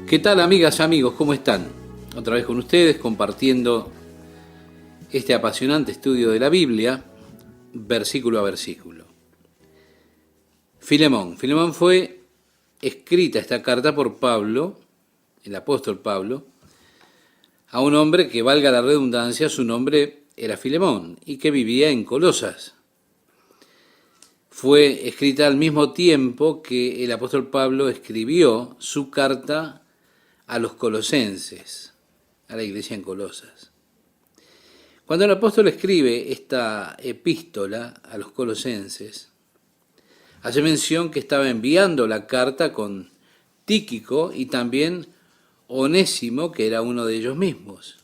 ¿Qué tal, amigas, amigos? ¿Cómo están? Otra vez con ustedes compartiendo este apasionante estudio de la Biblia, versículo a versículo. Filemón. Filemón fue escrita esta carta por Pablo, el apóstol Pablo, a un hombre que, valga la redundancia, su nombre era Filemón y que vivía en Colosas. Fue escrita al mismo tiempo que el apóstol Pablo escribió su carta a los colosenses, a la iglesia en Colosas. Cuando el apóstol escribe esta epístola a los colosenses, hace mención que estaba enviando la carta con Tíquico y también Onésimo, que era uno de ellos mismos.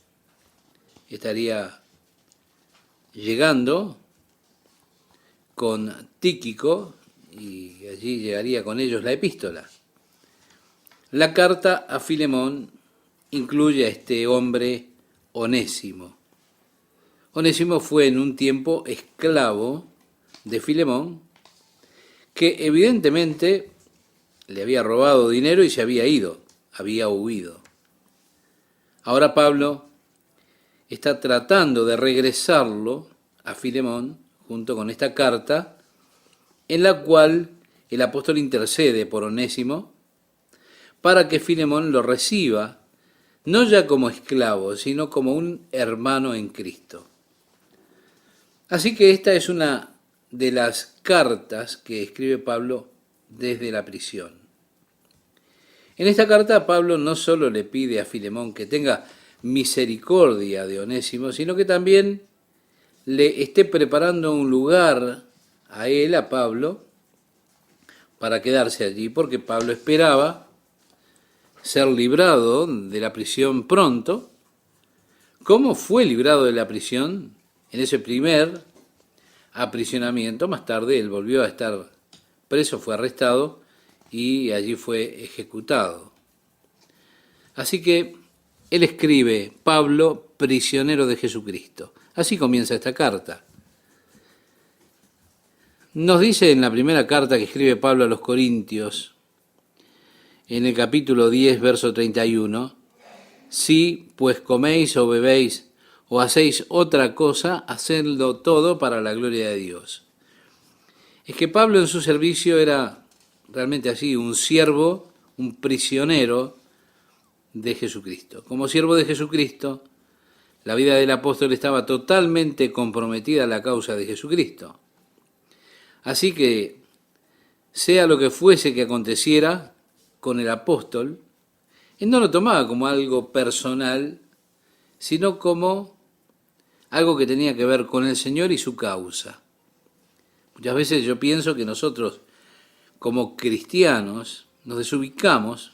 Estaría llegando con Tíquico y allí llegaría con ellos la epístola. La carta a Filemón incluye a este hombre Onésimo. Onésimo fue en un tiempo esclavo de Filemón, que evidentemente le había robado dinero y se había ido, había huido. Ahora Pablo está tratando de regresarlo a Filemón junto con esta carta, en la cual el apóstol intercede por Onésimo para que Filemón lo reciba, no ya como esclavo, sino como un hermano en Cristo. Así que esta es una de las cartas que escribe Pablo desde la prisión. En esta carta Pablo no solo le pide a Filemón que tenga misericordia de Onésimo, sino que también le esté preparando un lugar a él, a Pablo, para quedarse allí, porque Pablo esperaba ser librado de la prisión pronto. ¿Cómo fue librado de la prisión? En ese primer aprisionamiento, más tarde él volvió a estar preso, fue arrestado y allí fue ejecutado. Así que él escribe, Pablo, prisionero de Jesucristo. Así comienza esta carta. Nos dice en la primera carta que escribe Pablo a los Corintios, en el capítulo 10, verso 31, si pues coméis o bebéis o hacéis otra cosa, hacedlo todo para la gloria de Dios. Es que Pablo en su servicio era realmente así, un siervo, un prisionero de Jesucristo. Como siervo de Jesucristo, la vida del apóstol estaba totalmente comprometida a la causa de Jesucristo. Así que, sea lo que fuese que aconteciera con el apóstol, él no lo tomaba como algo personal, sino como algo que tenía que ver con el Señor y su causa. Muchas veces yo pienso que nosotros, como cristianos, nos desubicamos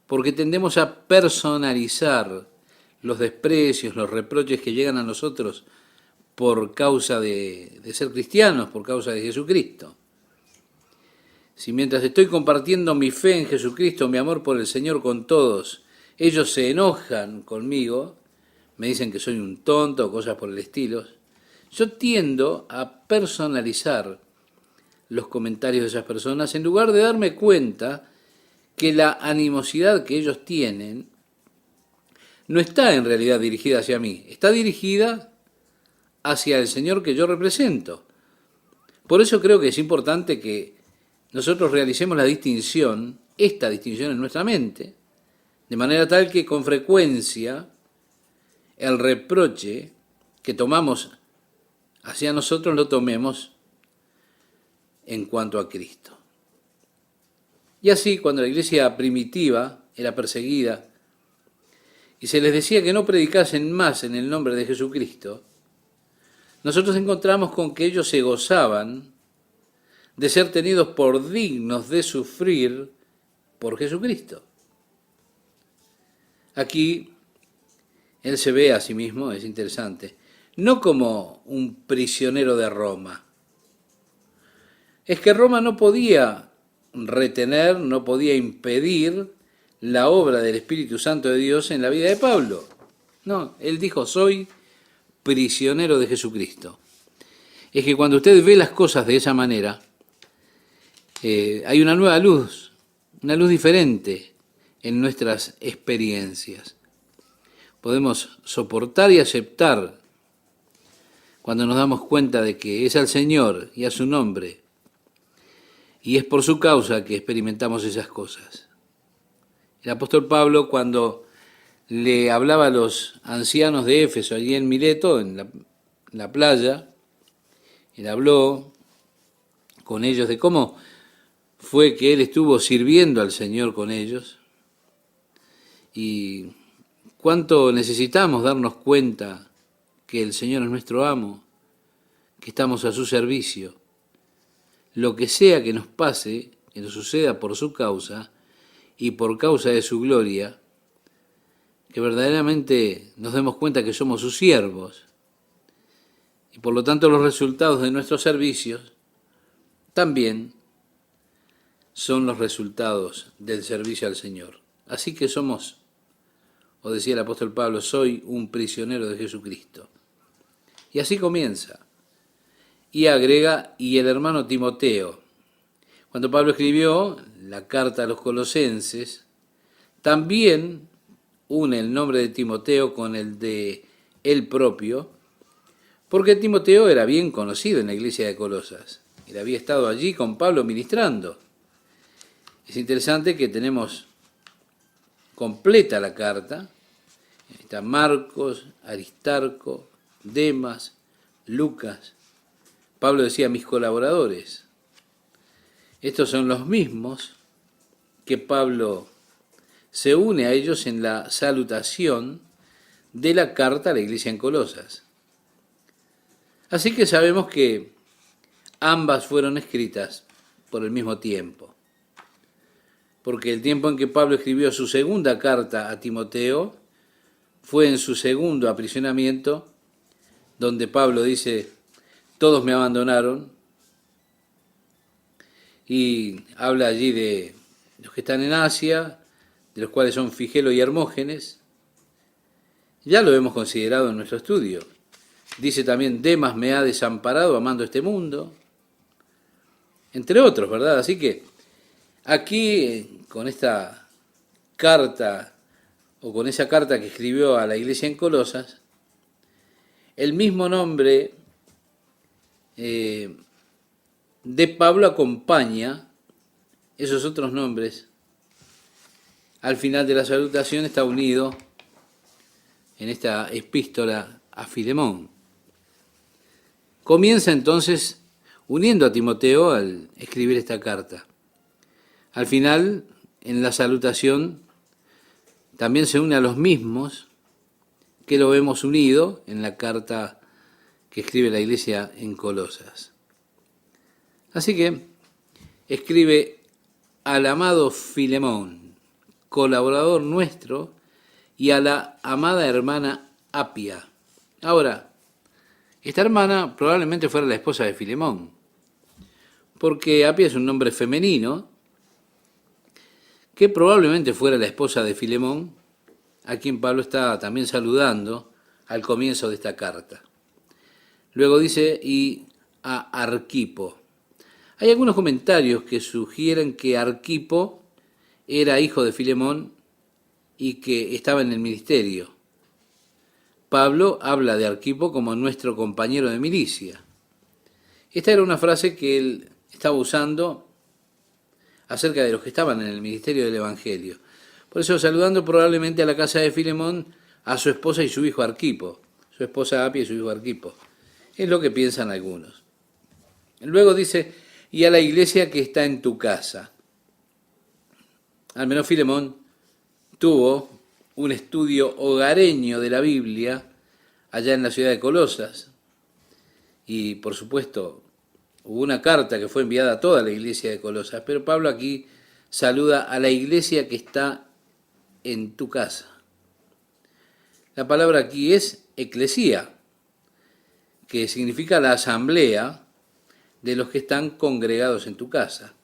porque tendemos a personalizar los desprecios, los reproches que llegan a nosotros por causa de ser cristianos, por causa de Jesucristo. Si mientras estoy compartiendo mi fe en Jesucristo, mi amor por el Señor con todos, ellos se enojan conmigo, me dicen que soy un tonto o cosas por el estilo, yo tiendo a personalizar los comentarios de esas personas en lugar de darme cuenta que la animosidad que ellos tienen no está en realidad dirigida hacia mí, está dirigida hacia el Señor que yo represento. Por eso creo que es importante que nosotros realicemos la distinción, esta distinción en nuestra mente, de manera tal que con frecuencia el reproche que tomamos hacia nosotros lo tomemos en cuanto a Cristo. Y así, cuando la iglesia primitiva era perseguida y se les decía que no predicasen más en el nombre de Jesucristo, nosotros encontramos con que ellos se gozaban de ser tenidos por dignos de sufrir por Jesucristo. Aquí él se ve a sí mismo, es interesante, no como un prisionero de Roma. Es que Roma no podía retener, no podía impedir la obra del Espíritu Santo de Dios en la vida de Pablo. No, él dijo, soy prisionero de Jesucristo. Es que cuando usted ve las cosas de esa manera, hay una nueva luz, una luz diferente en nuestras experiencias. Podemos soportar y aceptar cuando nos damos cuenta de que es al Señor y a su nombre, y es por su causa que experimentamos esas cosas. El apóstol Pablo, cuando le hablaba a los ancianos de Éfeso, allí en Mileto, en la playa, él habló con ellos de cómo fue que él estuvo sirviendo al Señor con ellos, y cuánto necesitamos darnos cuenta que el Señor es nuestro amo, que estamos a su servicio. Lo que sea que nos pase, que nos suceda por su causa y por causa de su gloria, que verdaderamente nos demos cuenta que somos sus siervos y por lo tanto los resultados de nuestros servicios también son los resultados del servicio al Señor. Así que somos, o decía el apóstol Pablo, soy un prisionero de Jesucristo. Y así comienza. Y agrega, y el hermano Timoteo. Cuando Pablo escribió la carta a los colosenses, también une el nombre de Timoteo con el de él propio, porque Timoteo era bien conocido en la iglesia de Colosas. Él había estado allí con Pablo ministrando. Es interesante que tenemos completa la carta. Está Marcos, Aristarco, Demas, Lucas. Pablo decía, mis colaboradores. Estos son los mismos que Pablo se une a ellos en la salutación de la carta a la iglesia en Colosas. Así que sabemos que ambas fueron escritas por el mismo tiempo. Porque el tiempo en que Pablo escribió su segunda carta a Timoteo fue en su segundo aprisionamiento, donde Pablo dice, todos me abandonaron, y habla allí de los que están en Asia, de los cuales son Figelo y Hermógenes. Ya lo hemos considerado en nuestro estudio. Dice también, Demas me ha desamparado amando este mundo, entre otros, ¿verdad? Así que aquí, con esta carta, o con esa carta que escribió a la iglesia en Colosas, el mismo nombre de Pablo acompaña esos otros nombres. Al final de la salutación está unido en esta epístola a Filemón. Comienza entonces uniendo a Timoteo al escribir esta carta. Al final, en la salutación, también se une a los mismos que lo vemos unido en la carta que escribe la iglesia en Colosas. Así que escribe al amado Filemón, colaborador nuestro, y a la amada hermana Apia. Ahora, esta hermana probablemente fuera la esposa de Filemón, porque Apia es un nombre femenino, que probablemente fuera la esposa de Filemón, a quien Pablo está también saludando al comienzo de esta carta. Luego dice, y a Arquipo. Hay algunos comentarios que sugieren que Arquipo era hijo de Filemón y que estaba en el ministerio. Pablo habla de Arquipo como nuestro compañero de milicia. Esta era una frase que él estaba usando acerca de los que estaban en el ministerio del Evangelio. Por eso, saludando probablemente a la casa de Filemón, a su esposa y su hijo Arquipo, su esposa Apia y su hijo Arquipo. Es lo que piensan algunos. Luego dice, y a la iglesia que está en tu casa. Al menos Filemón tuvo un estudio hogareño de la Biblia allá en la ciudad de Colosas. Y por supuesto, hubo una carta que fue enviada a toda la iglesia de Colosas, pero Pablo aquí saluda a la iglesia que está en tu casa. La palabra aquí es eclesía, que significa la asamblea de los que están congregados en tu casa.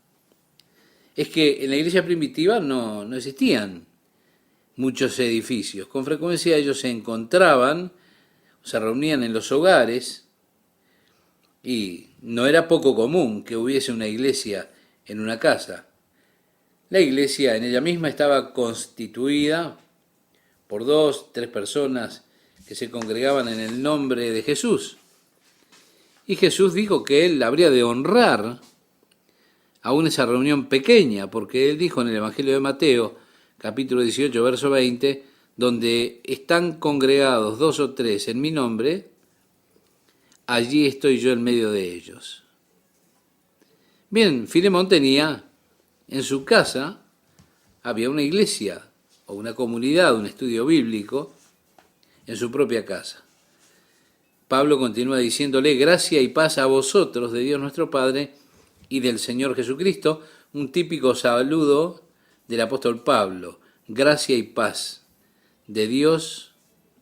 Es que en la iglesia primitiva no existían muchos edificios. Con frecuencia ellos se encontraban, se reunían en los hogares, y no era poco común que hubiese una iglesia en una casa. La iglesia en ella misma estaba constituida por 2, 3 personas que se congregaban en el nombre de Jesús. Y Jesús dijo que él habría de honrar aún esa reunión pequeña, porque él dijo en el Evangelio de Mateo, capítulo 18, verso 20, donde están congregados 2 o 3 en mi nombre, allí estoy yo en medio de ellos. Bien, Filemón tenía en su casa, había una iglesia o una comunidad, un estudio bíblico en su propia casa. Pablo continúa diciéndole, gracia y paz a vosotros de Dios nuestro Padre y del Señor Jesucristo, un típico saludo del apóstol Pablo, gracia y paz de Dios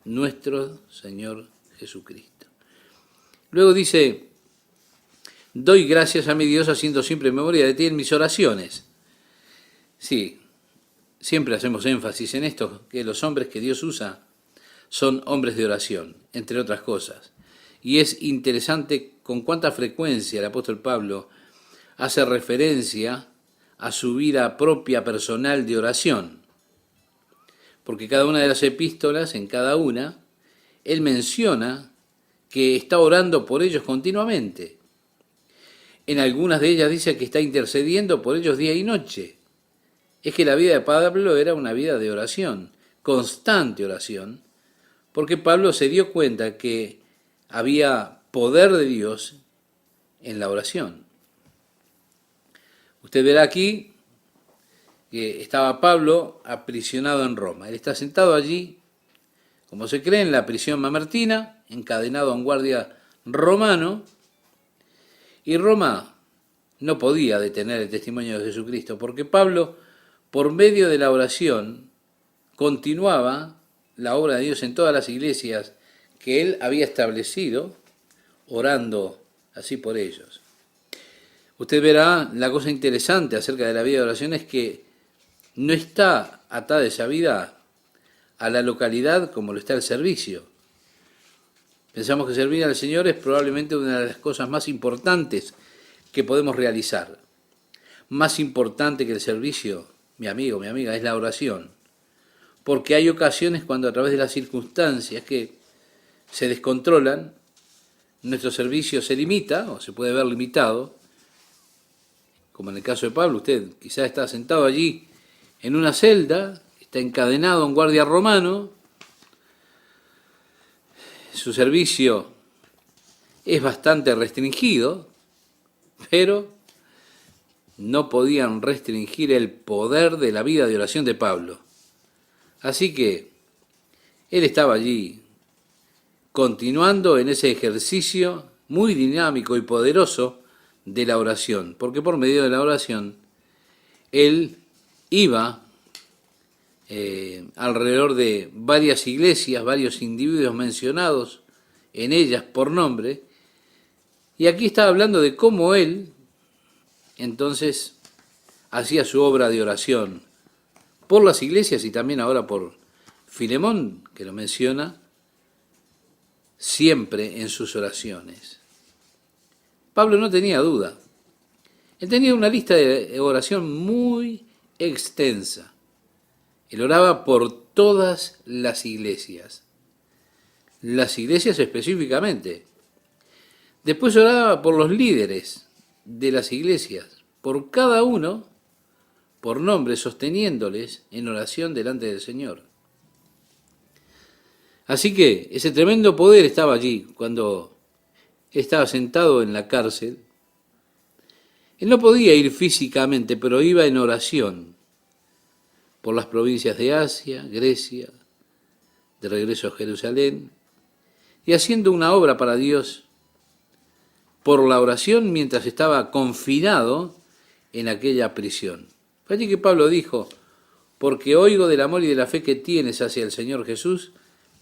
nuestro Señor Jesucristo. Luego dice, doy gracias a mi Dios haciendo siempre memoria de ti en mis oraciones. Sí, siempre hacemos énfasis en esto, que los hombres que Dios usa son hombres de oración, entre otras cosas. Y es interesante con cuánta frecuencia el apóstol Pablo hace referencia a su vida propia personal de oración. Porque cada una de las epístolas, en cada una, él menciona que está orando por ellos continuamente. En algunas de ellas dice que está intercediendo por ellos día y noche. Es que la vida de Pablo era una vida de oración, constante oración, porque Pablo se dio cuenta que había poder de Dios en la oración. Usted verá aquí que estaba Pablo aprisionado en Roma. Él está sentado allí, como se cree, en la prisión mamertina, encadenado a un guardia romano, y Roma no podía detener el testimonio de Jesucristo, porque Pablo, por medio de la oración, continuaba la obra de Dios en todas las iglesias que él había establecido, orando así por ellos. Usted verá, la cosa interesante acerca de la vida de oración es que no está atada esa vida a la localidad como lo está el servicio. Pensamos que servir al Señor es probablemente una de las cosas más importantes que podemos realizar. Más importante que el servicio, mi amigo, mi amiga, es la oración. Porque hay ocasiones cuando a través de las circunstancias que se descontrolan, nuestro servicio se limita o se puede ver limitado. Como en el caso de Pablo, usted quizás está sentado allí en una celda, está encadenado a un guardia romano, su servicio es bastante restringido, pero no podían restringir el poder de la vida de oración de Pablo. Así que él estaba allí continuando en ese ejercicio muy dinámico y poderoso de la oración, porque por medio de la oración él iba alrededor de varias iglesias, varios individuos mencionados en ellas por nombre, y aquí está hablando de cómo él entonces hacía su obra de oración por las iglesias y también ahora por Filemón, que lo menciona siempre en sus oraciones. Pablo no tenía duda. Él tenía una lista de oración muy extensa. Él oraba por todas las iglesias específicamente. Después oraba por los líderes de las iglesias, por cada uno, por nombre, sosteniéndoles en oración delante del Señor. Así que ese tremendo poder estaba allí cuando estaba sentado en la cárcel. Él no podía ir físicamente, pero iba en oración por las provincias de Asia, Grecia, de regreso a Jerusalén, y haciendo una obra para Dios por la oración mientras estaba confinado en aquella prisión. Fue allí que Pablo dijo, porque oigo del amor y de la fe que tienes hacia el Señor Jesús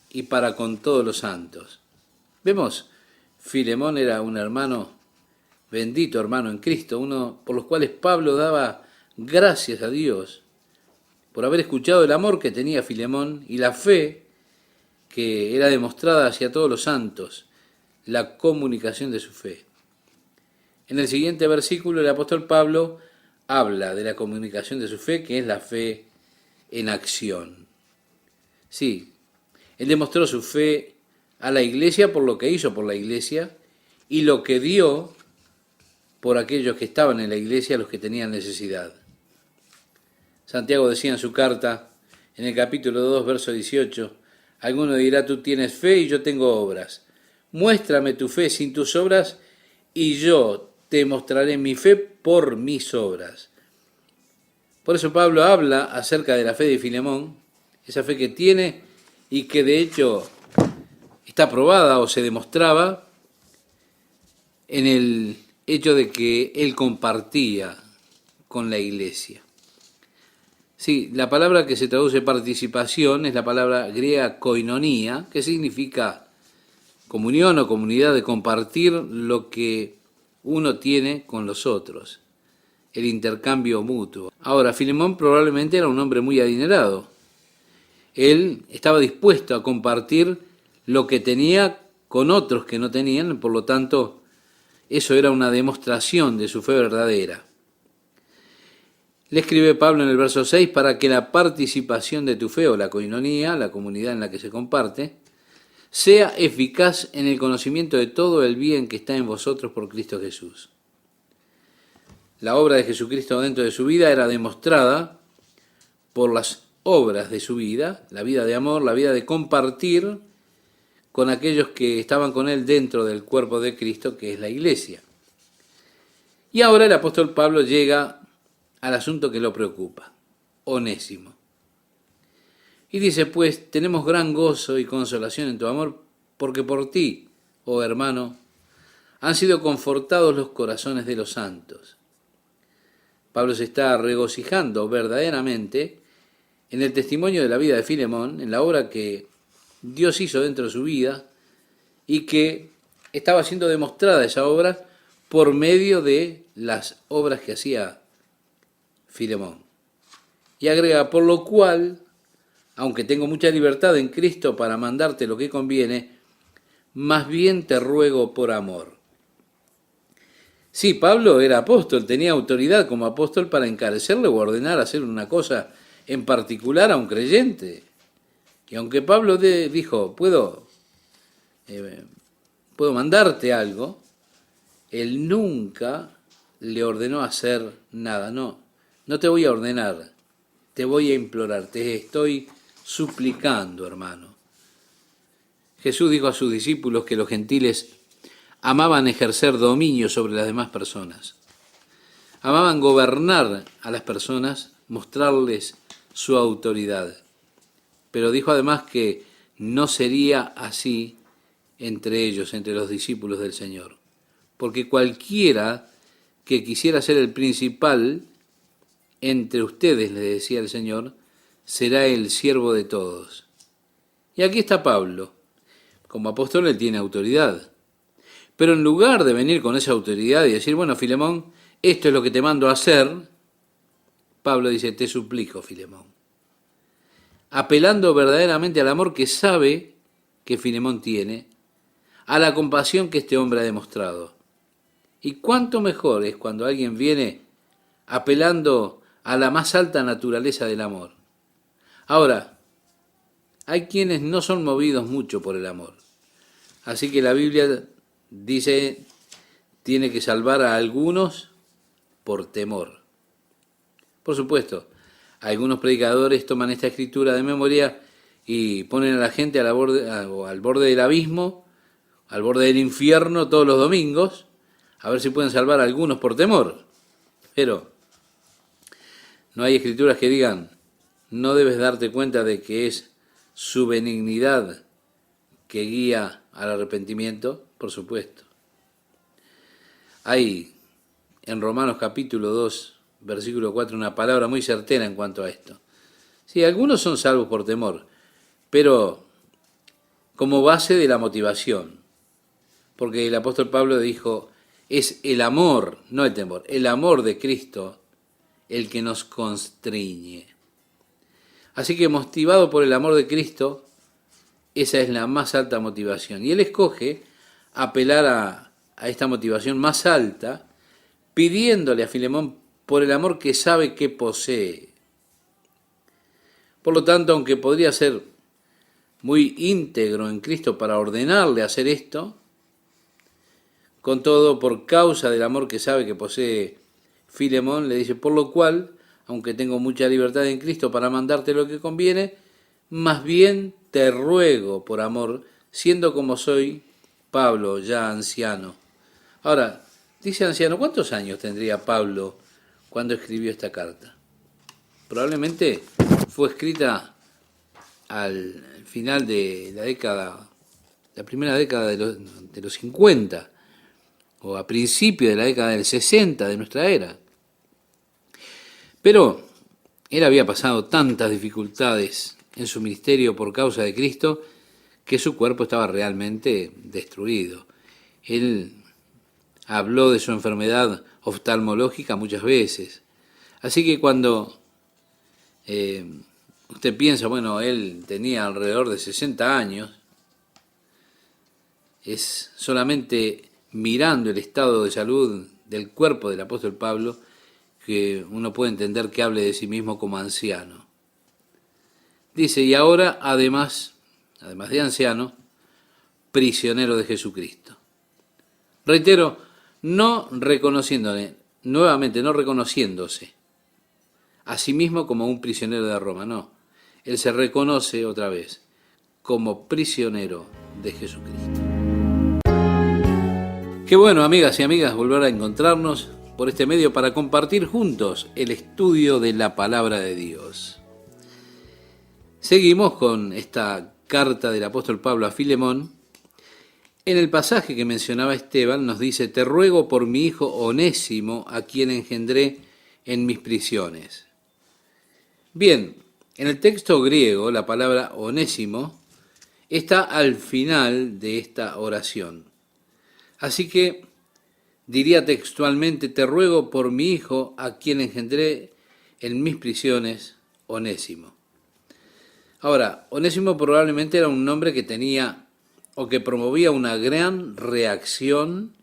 y para con todos los santos. Vemos, Filemón era un hermano, bendito hermano en Cristo, uno por los cuales Pablo daba gracias a Dios por haber escuchado el amor que tenía Filemón y la fe que era demostrada hacia todos los santos, la comunicación de su fe. En el siguiente versículo el apóstol Pablo habla de la comunicación de su fe, que es la fe en acción. Sí, él demostró su fe a la iglesia por lo que hizo por la iglesia y lo que dio por aquellos que estaban en la iglesia, los que tenían necesidad. Santiago decía en su carta, en el capítulo 2, verso 18, alguno dirá, tú tienes fe y yo tengo obras. Muéstrame tu fe sin tus obras y yo te mostraré mi fe por mis obras. Por eso Pablo habla acerca de la fe de Filemón, esa fe que tiene y que de hecho está probada o se demostraba en el hecho de que él compartía con la iglesia. Sí, la palabra que se traduce participación es la palabra griega koinonía, que significa comunión o comunidad, de compartir lo que uno tiene con los otros, el intercambio mutuo. Ahora, Filemón probablemente era un hombre muy adinerado. Él estaba dispuesto a compartir lo que tenía con otros que no tenían, por lo tanto, eso era una demostración de su fe verdadera. Le escribe Pablo en el verso 6, para que la participación de tu fe, o la koinonía, la comunidad en la que se comparte, sea eficaz en el conocimiento de todo el bien que está en vosotros por Cristo Jesús. La obra de Jesucristo dentro de su vida era demostrada por las obras de su vida, la vida de amor, la vida de compartir con aquellos que estaban con él dentro del cuerpo de Cristo, que es la iglesia. Y ahora el apóstol Pablo llega al asunto que lo preocupa, Onésimo. Y dice, pues, tenemos gran gozo y consolación en tu amor, porque por ti, oh hermano, han sido confortados los corazones de los santos. Pablo se está regocijando verdaderamente en el testimonio de la vida de Filemón, en la obra que Dios hizo dentro de su vida y que estaba siendo demostrada esa obra por medio de las obras que hacía Filemón. Y agrega, por lo cual, aunque tengo mucha libertad en Cristo para mandarte lo que conviene, más bien te ruego por amor. Sí, Pablo era apóstol, tenía autoridad como apóstol para encarecerle o ordenar hacer una cosa en particular a un creyente. Y aunque Pablo dijo, puedo mandarte algo, él nunca le ordenó hacer nada. No te voy a ordenar, te voy a implorar, te estoy suplicando, hermano. Jesús dijo a sus discípulos que los gentiles amaban ejercer dominio sobre las demás personas. Amaban gobernar a las personas, mostrarles su autoridad. Pero dijo además que no sería así entre ellos, entre los discípulos del Señor. Porque cualquiera que quisiera ser el principal entre ustedes, le decía el Señor, será el siervo de todos. Y aquí está Pablo. Como apóstol él tiene autoridad. Pero en lugar de venir con esa autoridad y decir, bueno, Filemón, esto es lo que te mando a hacer, Pablo dice, te suplico, Filemón. Apelando verdaderamente al amor que sabe que Filemón tiene, a la compasión que este hombre ha demostrado. Y cuánto mejor es cuando alguien viene apelando a la más alta naturaleza del amor. Ahora, hay quienes no son movidos mucho por el amor. Así que la Biblia dice, tiene que salvar a algunos por temor. Por supuesto, algunos predicadores toman esta escritura de memoria y ponen a la gente al borde del abismo, al borde del infierno todos los domingos, a ver si pueden salvar a algunos por temor. Pero no hay escrituras que digan, no debes darte cuenta de que es su benignidad que guía al arrepentimiento, por supuesto. Hay en Romanos capítulo 2, versículo 4, una palabra muy certera en cuanto a esto. Sí, algunos son salvos por temor, pero como base de la motivación. Porque el apóstol Pablo dijo, es el amor, no el temor, el amor de Cristo el que nos constriñe. Así que motivado por el amor de Cristo, esa es la más alta motivación. Y él escoge apelar a esta motivación más alta, pidiéndole a Filemón por el amor que sabe que posee. Por lo tanto, aunque podría ser muy íntegro en Cristo para ordenarle hacer esto, con todo, por causa del amor que sabe que posee Filemón, le dice, por lo cual, aunque tengo mucha libertad en Cristo para mandarte lo que conviene, más bien te ruego por amor, siendo como soy, Pablo, ya anciano. Ahora, dice anciano, ¿cuántos años tendría Pablo cuando escribió esta carta? Probablemente fue escrita al final de la primera década de los 50, o a principio de la década del 60 de nuestra era. Pero él había pasado tantas dificultades en su ministerio por causa de Cristo que su cuerpo estaba realmente destruido. Él habló de su enfermedad oftalmológica muchas veces. Así que cuando usted piensa, bueno, él tenía alrededor de 60 años, es solamente mirando el estado de salud del cuerpo del apóstol Pablo que uno puede entender que hable de sí mismo como anciano. Dice, y ahora además de anciano, prisionero de Jesucristo. Reitero, no reconociéndose a sí mismo como un prisionero de Roma, no. Él se reconoce otra vez como prisionero de Jesucristo. Qué bueno, amigas y amigas, volver a encontrarnos por este medio para compartir juntos el estudio de la palabra de Dios. Seguimos con esta carta del apóstol Pablo a Filemón. En el pasaje que mencionaba Esteban nos dice, te ruego por mi hijo Onésimo, a quien engendré en mis prisiones. Bien, en el texto griego la palabra Onésimo está al final de esta oración. Así que diría textualmente, te ruego por mi hijo, a quien engendré en mis prisiones, Onésimo. Ahora, Onésimo probablemente era un nombre que tenía o que promovía una gran reacción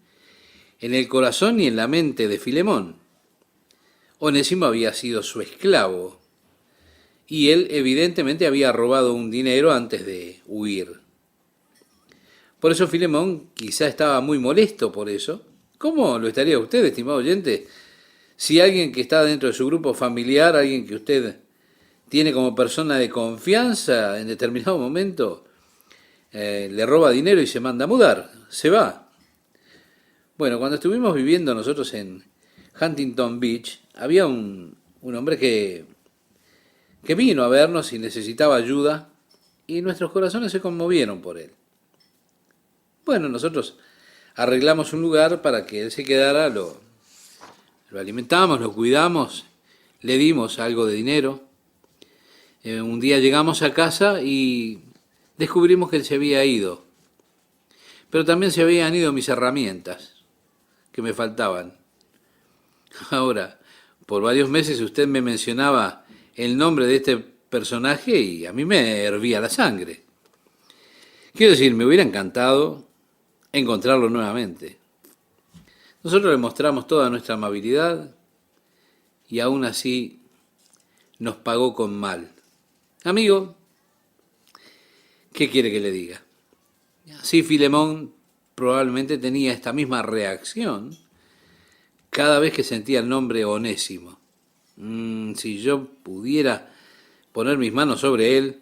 en el corazón y en la mente de Filemón. Onésimo había sido su esclavo y él evidentemente había robado un dinero antes de huir. Por eso Filemón quizá estaba muy molesto por eso. ¿Cómo lo estaría usted, estimado oyente, si alguien que está dentro de su grupo familiar, alguien que usted tiene como persona de confianza en determinado momento, le roba dinero y se manda a mudar, se va? Bueno, cuando estuvimos viviendo nosotros en Huntington Beach, había un hombre que vino a vernos y necesitaba ayuda y nuestros corazones se conmovieron por él. Bueno, nosotros arreglamos un lugar para que él se quedara, lo alimentamos, lo cuidamos, le dimos algo de dinero. Un día llegamos a casa y descubrimos que él se había ido, pero también se habían ido mis herramientas que me faltaban. Ahora, por varios meses usted me mencionaba el nombre de este personaje y a mí me hervía la sangre. Quiero decir, me hubiera encantado encontrarlo nuevamente. Nosotros le mostramos toda nuestra amabilidad y aún así nos pagó con mal. Amigo, ¿qué quiere que le diga? Sí, Filemón probablemente tenía esta misma reacción cada vez que sentía el nombre Onésimo. Si yo pudiera poner mis manos sobre él.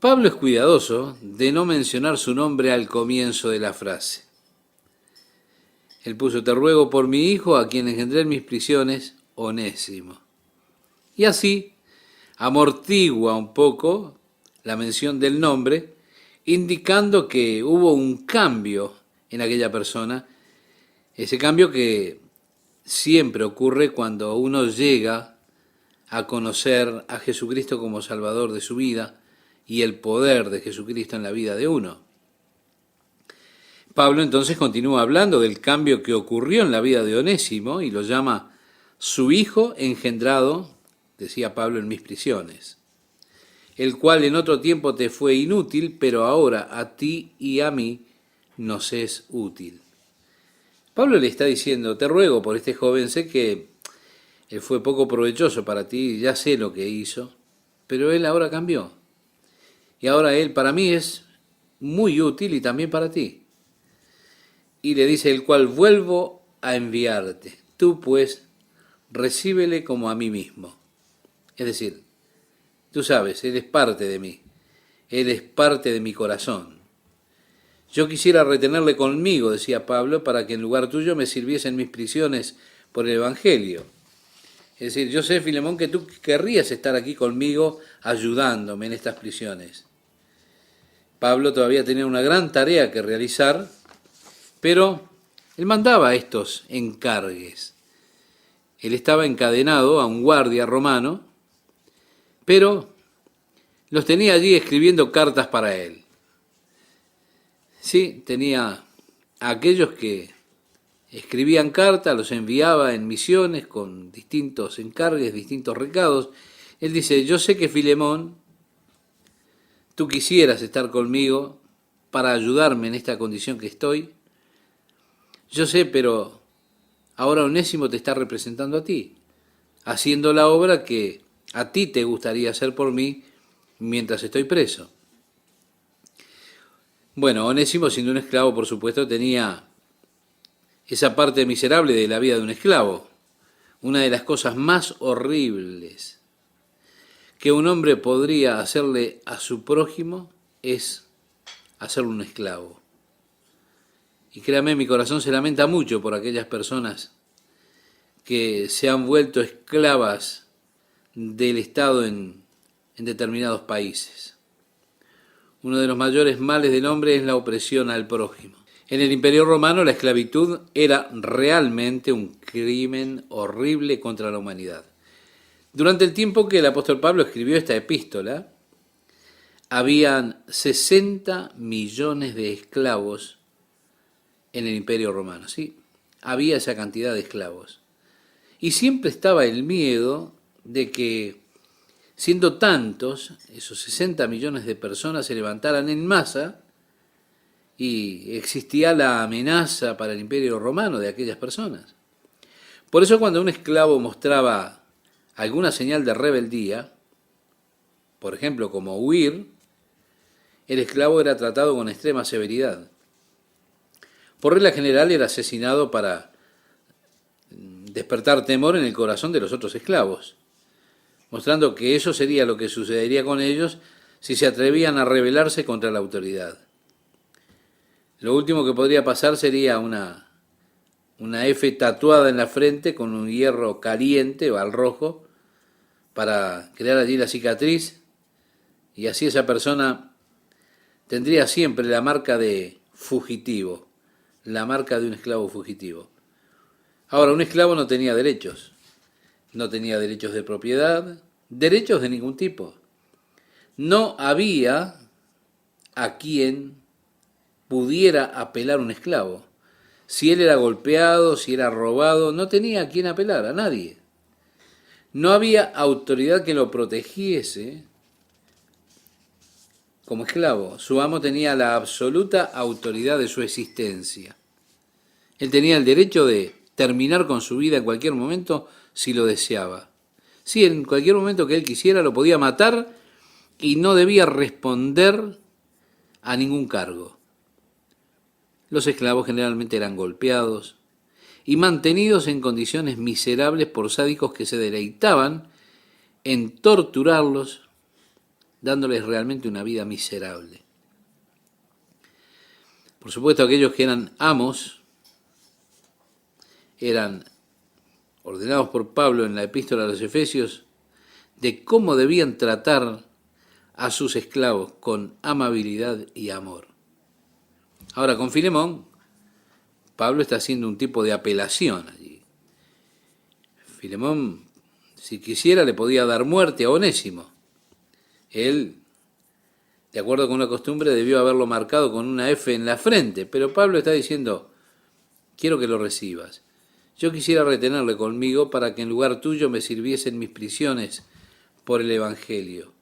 Pablo es cuidadoso de no mencionar su nombre al comienzo de la frase. Él puso, te ruego por mi hijo, a quien engendré en mis prisiones, Onésimo. Y así amortigua un poco la mención del nombre, indicando que hubo un cambio en aquella persona, ese cambio que siempre ocurre cuando uno llega a conocer a Jesucristo como Salvador de su vida y el poder de Jesucristo en la vida de uno. Pablo entonces continúa hablando del cambio que ocurrió en la vida de Onésimo y lo llama su hijo engendrado, decía Pablo, en mis prisiones, el cual en otro tiempo te fue inútil, pero ahora a ti y a mí nos es útil. Pablo le está diciendo, te ruego por este joven, sé que Él fue poco provechoso para ti, ya sé lo que hizo, pero él ahora cambió. Y ahora él para mí es muy útil y también para ti. Y le dice, el cual vuelvo a enviarte. Tú pues recíbele como a mí mismo. Es decir, tú sabes, Él es parte de mí. Él es parte de mi corazón. Yo quisiera retenerle conmigo, decía Pablo, para que en lugar tuyo me sirviesen mis prisiones por el Evangelio. Es decir, yo sé, Filemón, que tú querrías estar aquí conmigo ayudándome en estas prisiones. Pablo todavía tenía una gran tarea que realizar, pero él mandaba estos encargues. Él estaba encadenado a un guardia romano, pero los tenía allí escribiendo cartas para él. Sí, tenía a aquellos que escribían cartas, los enviaba en misiones con distintos encargues, distintos recados. Él dice, yo sé que Filemón, tú quisieras estar conmigo para ayudarme en esta condición que estoy. Yo sé, pero ahora Onésimo te está representando a ti, haciendo la obra que a ti te gustaría hacer por mí mientras estoy preso. Bueno, Onésimo, siendo un esclavo, por supuesto, tenía esa parte miserable de la vida de un esclavo. Una de las cosas más horribles que un hombre podría hacerle a su prójimo es hacerle un esclavo. Y créame, mi corazón se lamenta mucho por aquellas personas que se han vuelto esclavas del Estado en determinados países. Uno de los mayores males del hombre es la opresión al prójimo. En el Imperio Romano la esclavitud era realmente un crimen horrible contra la humanidad. Durante el tiempo que el apóstol Pablo escribió esta epístola, habían 60 millones de esclavos en el Imperio Romano, ¿sí? Había esa cantidad de esclavos. Y siempre estaba el miedo de que, siendo tantos, esos 60 millones de personas se levantaran en masa y existía la amenaza para el Imperio Romano de aquellas personas. Por eso cuando un esclavo mostraba alguna señal de rebeldía, por ejemplo como huir, el esclavo era tratado con extrema severidad. Por regla general era asesinado para despertar temor en el corazón de los otros esclavos, mostrando que eso sería lo que sucedería con ellos si se atrevían a rebelarse contra la autoridad. Lo último que podría pasar sería una F tatuada en la frente con un hierro caliente o al rojo para crear allí la cicatriz, y así esa persona tendría siempre la marca de fugitivo, la marca de un esclavo fugitivo. Ahora, un esclavo no tenía derechos de propiedad, derechos de ningún tipo. No había a quien pudiera apelar un esclavo. Si él era golpeado, si era robado, no tenía a quien apelar, a nadie. No había autoridad que lo protegiese como esclavo. Su amo tenía la absoluta autoridad de su existencia. Él tenía el derecho de terminar con su vida en cualquier momento si lo deseaba. Sí, en cualquier momento que él quisiera lo podía matar y no debía responder a ningún cargo. Los esclavos generalmente eran golpeados y mantenidos en condiciones miserables por sádicos que se deleitaban en torturarlos, dándoles realmente una vida miserable. Por supuesto, aquellos que eran amos eran ordenados por Pablo en la epístola a los Efesios de cómo debían tratar a sus esclavos con amabilidad y amor. Ahora, con Filemón, Pablo está haciendo un tipo de apelación allí. Filemón, si quisiera, le podía dar muerte a Onésimo. Él, de acuerdo con la costumbre, debió haberlo marcado con una F en la frente, pero Pablo está diciendo, quiero que lo recibas. Yo quisiera retenerle conmigo para que en lugar tuyo me sirviesen mis prisiones por el Evangelio.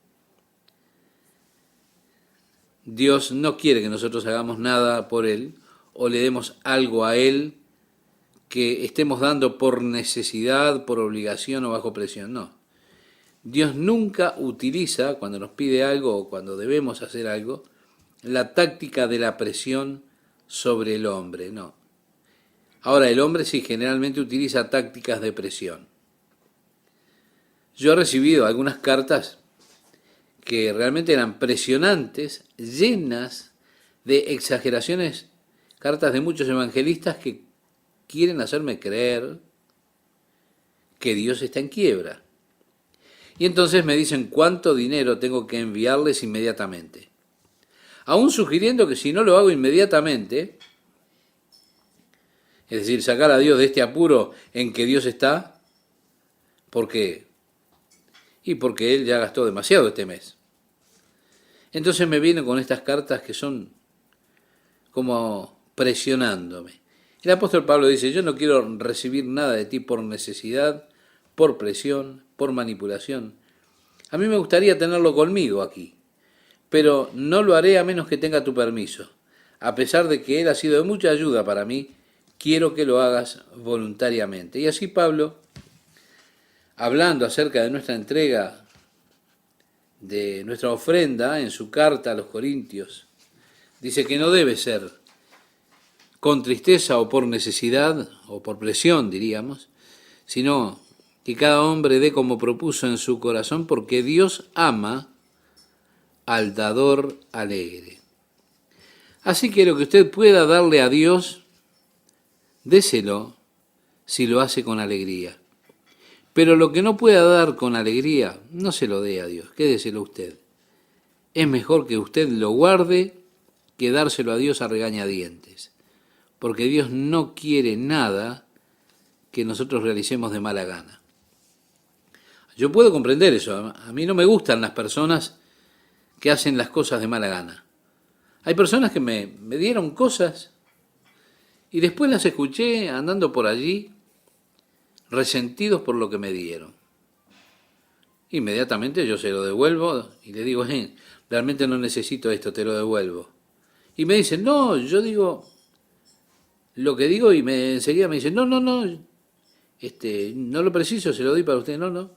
Dios no quiere que nosotros hagamos nada por Él o le demos algo a Él que estemos dando por necesidad, por obligación o bajo presión, no. Dios nunca utiliza, cuando nos pide algo o cuando debemos hacer algo, la táctica de la presión sobre el hombre, no. Ahora, el hombre sí generalmente utiliza tácticas de presión. Yo he recibido algunas cartas que realmente eran presionantes, llenas de exageraciones, cartas de muchos evangelistas que quieren hacerme creer que Dios está en quiebra. Y entonces me dicen cuánto dinero tengo que enviarles inmediatamente. Aún sugiriendo que si no lo hago inmediatamente, es decir, sacar a Dios de este apuro en que Dios está, ¿por qué? Y porque Él ya gastó demasiado este mes. Entonces me vienen con estas cartas que son como presionándome. El apóstol Pablo dice, yo no quiero recibir nada de ti por necesidad, por presión, por manipulación. A mí me gustaría tenerlo conmigo aquí, pero no lo haré a menos que tenga tu permiso. A pesar de que Él ha sido de mucha ayuda para mí, quiero que lo hagas voluntariamente. Y así Pablo, hablando acerca de nuestra entrega, de nuestra ofrenda en su carta a los Corintios, dice que no debe ser con tristeza o por necesidad, o por presión, diríamos, sino que cada hombre dé como propuso en su corazón, porque Dios ama al dador alegre. Así que lo que usted pueda darle a Dios, déselo si lo hace con alegría. Pero lo que no pueda dar con alegría, no se lo dé a Dios, quédeselo usted. Es mejor que usted lo guarde que dárselo a Dios a regañadientes, porque Dios no quiere nada que nosotros realicemos de mala gana. Yo puedo comprender eso, a mí no me gustan las personas que hacen las cosas de mala gana. Hay personas que me dieron cosas y después las escuché andando por allí resentidos por lo que me dieron. Inmediatamente yo se lo devuelvo y le digo, realmente no necesito esto, te lo devuelvo. Y me dicen, no, yo digo lo que digo y enseguida me dicen, no, no lo preciso, se lo doy para usted, no.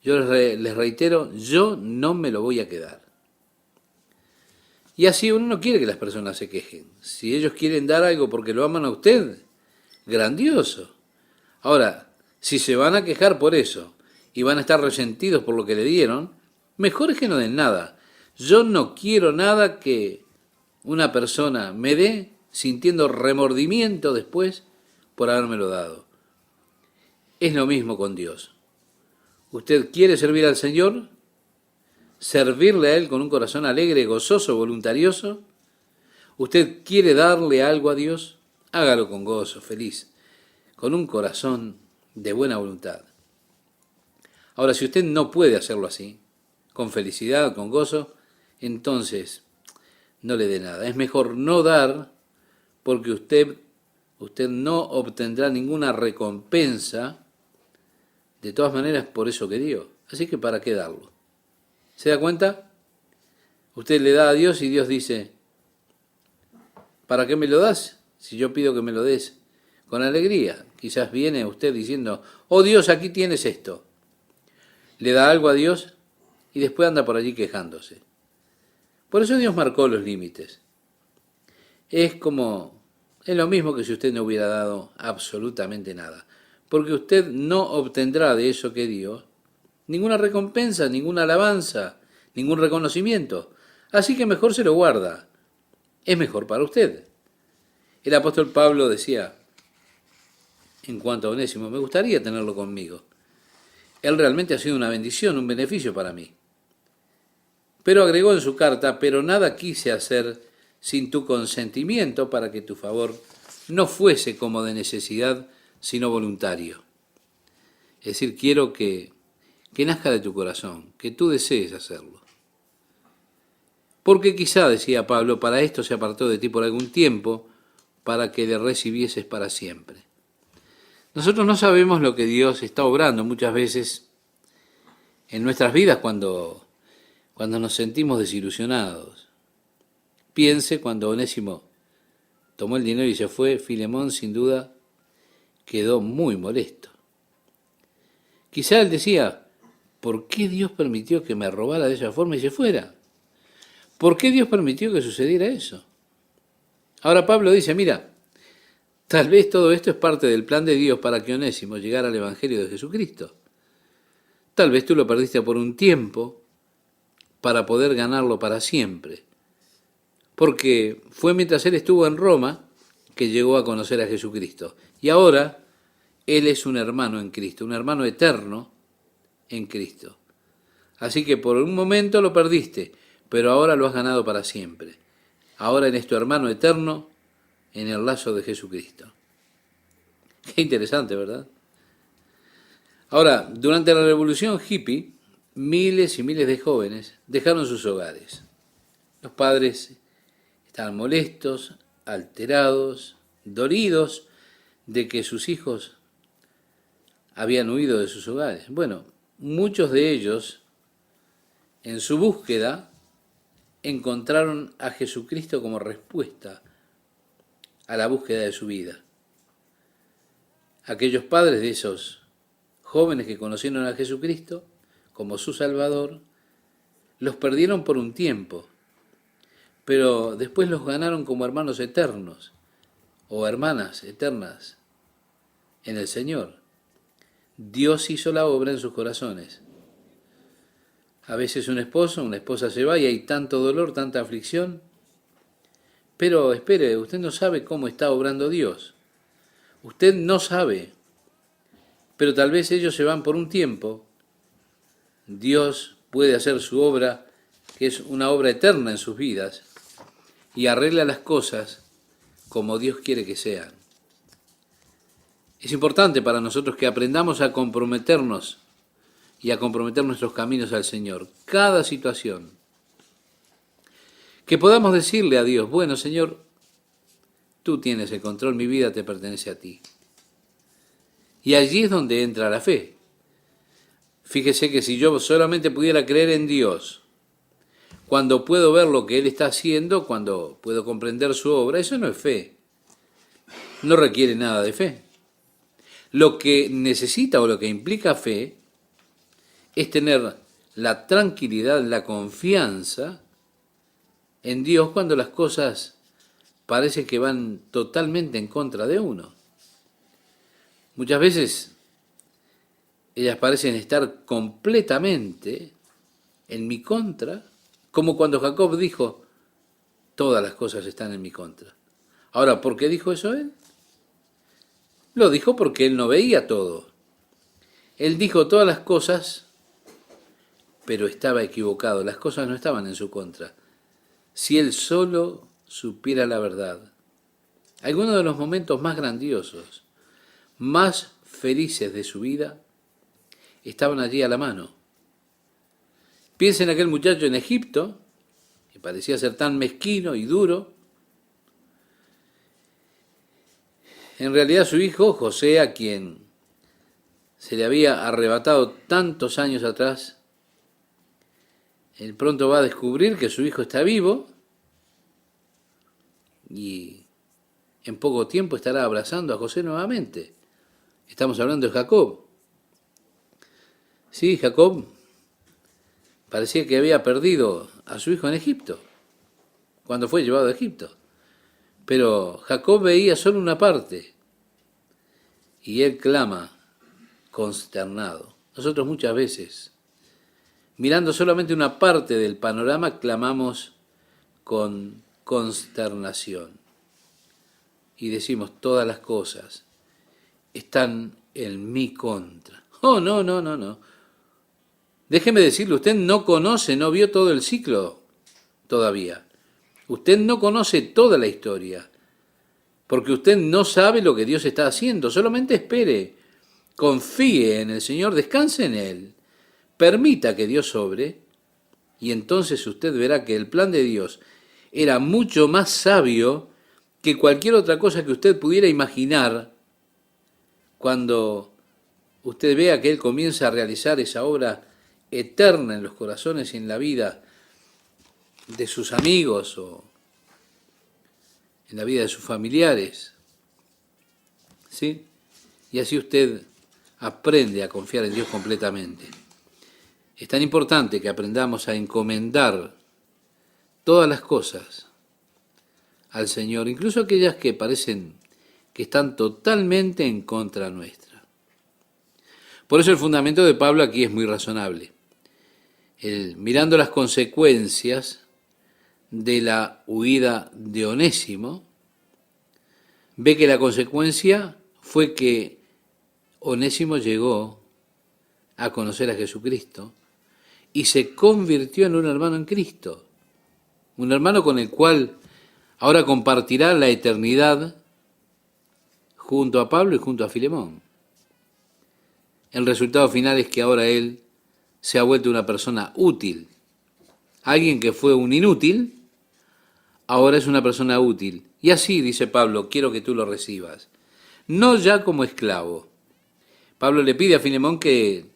Yo les reitero, yo no me lo voy a quedar. Y así uno no quiere que las personas se quejen. Si ellos quieren dar algo porque lo aman a usted, grandioso. Ahora, si se van a quejar por eso y van a estar resentidos por lo que le dieron, mejor es que no den nada. Yo no quiero nada que una persona me dé sintiendo remordimiento después por habérmelo dado. Es lo mismo con Dios. ¿Usted quiere servir al Señor? ¿Servirle a Él con un corazón alegre, gozoso, voluntarioso? ¿Usted quiere darle algo a Dios? Hágalo con gozo, feliz, con un corazón de buena voluntad. Ahora, si usted no puede hacerlo así, con felicidad, con gozo, entonces no le dé nada. Es mejor no dar porque usted no obtendrá ninguna recompensa de todas maneras por eso que dio. Así que ¿para qué darlo? ¿Se da cuenta? Usted le da a Dios y Dios dice, ¿para qué me lo das? Si yo pido que me lo des con alegría. Quizás viene usted diciendo, oh Dios, aquí tienes esto. Le da algo a Dios y después anda por allí quejándose. Por eso Dios marcó los límites. Es lo mismo que si usted no hubiera dado absolutamente nada. Porque usted no obtendrá de eso que dio ninguna recompensa, ninguna alabanza, ningún reconocimiento. Así que mejor se lo guarda. Es mejor para usted. El apóstol Pablo decía, en cuanto a Onésimo, me gustaría tenerlo conmigo. Él realmente ha sido una bendición, un beneficio para mí. Pero agregó en su carta, pero nada quise hacer sin tu consentimiento para que tu favor no fuese como de necesidad, sino voluntario. Es decir, quiero que nazca de tu corazón, que tú desees hacerlo. Porque quizá, decía Pablo, para esto se apartó de ti por algún tiempo, para que le recibieses para siempre. Nosotros no sabemos lo que Dios está obrando muchas veces en nuestras vidas cuando nos sentimos desilusionados. Piense cuando Onésimo tomó el dinero y se fue, Filemón sin duda quedó muy molesto. Quizá él decía, ¿por qué Dios permitió que me robara de esa forma y se fuera? ¿Por qué Dios permitió que sucediera eso? Ahora Pablo dice, mira, tal vez todo esto es parte del plan de Dios para que Onésimo llegara al Evangelio de Jesucristo. Tal vez tú lo perdiste por un tiempo para poder ganarlo para siempre. Porque fue mientras él estuvo en Roma que llegó a conocer a Jesucristo. Y ahora él es un hermano en Cristo, un hermano eterno en Cristo. Así que por un momento lo perdiste, pero ahora lo has ganado para siempre. Ahora eres tu hermano eterno en el lazo de Jesucristo. Qué interesante, ¿verdad? Ahora, durante la revolución hippie, miles y miles de jóvenes dejaron sus hogares. Los padres estaban molestos, alterados, dolidos de que sus hijos habían huido de sus hogares. Bueno, muchos de ellos, en su búsqueda, encontraron a Jesucristo como respuesta a la búsqueda de su vida. Aquellos padres de esos jóvenes que conocieron a Jesucristo como su Salvador, los perdieron por un tiempo, pero después los ganaron como hermanos eternos o hermanas eternas en el Señor. Dios hizo la obra en sus corazones. A veces un esposo, una esposa se va y hay tanto dolor, tanta aflicción, pero espere, usted no sabe cómo está obrando Dios. Usted no sabe, pero tal vez ellos se van por un tiempo. Dios puede hacer su obra, que es una obra eterna en sus vidas, y arregla las cosas como Dios quiere que sean. Es importante para nosotros que aprendamos a comprometernos y a comprometer nuestros caminos al Señor, cada situación. Que podamos decirle a Dios, bueno Señor, tú tienes el control, mi vida te pertenece a ti. Y allí es donde entra la fe. Fíjese que si yo solamente pudiera creer en Dios, cuando puedo ver lo que Él está haciendo, cuando puedo comprender su obra, eso no es fe. No requiere nada de fe. Lo que necesita o lo que implica fe es tener la tranquilidad, la confianza en Dios cuando las cosas parecen que van totalmente en contra de uno. Muchas veces ellas parecen estar completamente en mi contra, como cuando Jacob dijo, todas las cosas están en mi contra. Ahora, ¿por qué dijo eso él? Lo dijo porque él no veía todo. Él dijo todas las cosas, pero estaba equivocado. Las cosas no estaban en su contra. Si él solo supiera la verdad. Algunos de los momentos más grandiosos, más felices de su vida, estaban allí a la mano. Piensa en aquel muchacho en Egipto, que parecía ser tan mezquino y duro. En realidad su hijo, José, a quien se le había arrebatado tantos años atrás, él pronto va a descubrir que su hijo está vivo y en poco tiempo estará abrazando a José nuevamente. Estamos hablando de Jacob. Sí, Jacob parecía que había perdido a su hijo en Egipto, cuando fue llevado a Egipto. Pero Jacob veía solo una parte y él clama consternado. Nosotros muchas veces, mirando solamente una parte del panorama, clamamos con consternación y decimos todas las cosas están en mi contra. Oh, no, no, no, no. Déjeme decirle, usted no conoce, no vio todo el ciclo todavía. Usted no conoce toda la historia, porque usted no sabe lo que Dios está haciendo. Solamente espere, confíe en el Señor, descanse en Él, permita que Dios obre, y entonces usted verá que el plan de Dios era mucho más sabio que cualquier otra cosa que usted pudiera imaginar cuando usted vea que Él comienza a realizar esa obra eterna en los corazones y en la vida de sus amigos o en la vida de sus familiares. ¿Sí? y así usted aprende a confiar en Dios completamente. Es tan importante que aprendamos a encomendar todas las cosas al Señor, incluso aquellas que parecen que están totalmente en contra nuestra. Por eso el fundamento de Pablo aquí es muy razonable. Mirando las consecuencias de la huida de Onésimo, ve que la consecuencia fue que Onésimo llegó a conocer a Jesucristo y se convirtió en un hermano en Cristo, un hermano con el cual ahora compartirá la eternidad junto a Pablo y junto a Filemón. El resultado final es que ahora él se ha vuelto una persona útil. Alguien que fue un inútil, ahora es una persona útil. Y así, dice Pablo, quiero que tú lo recibas. No ya como esclavo. Pablo le pide a Filemón que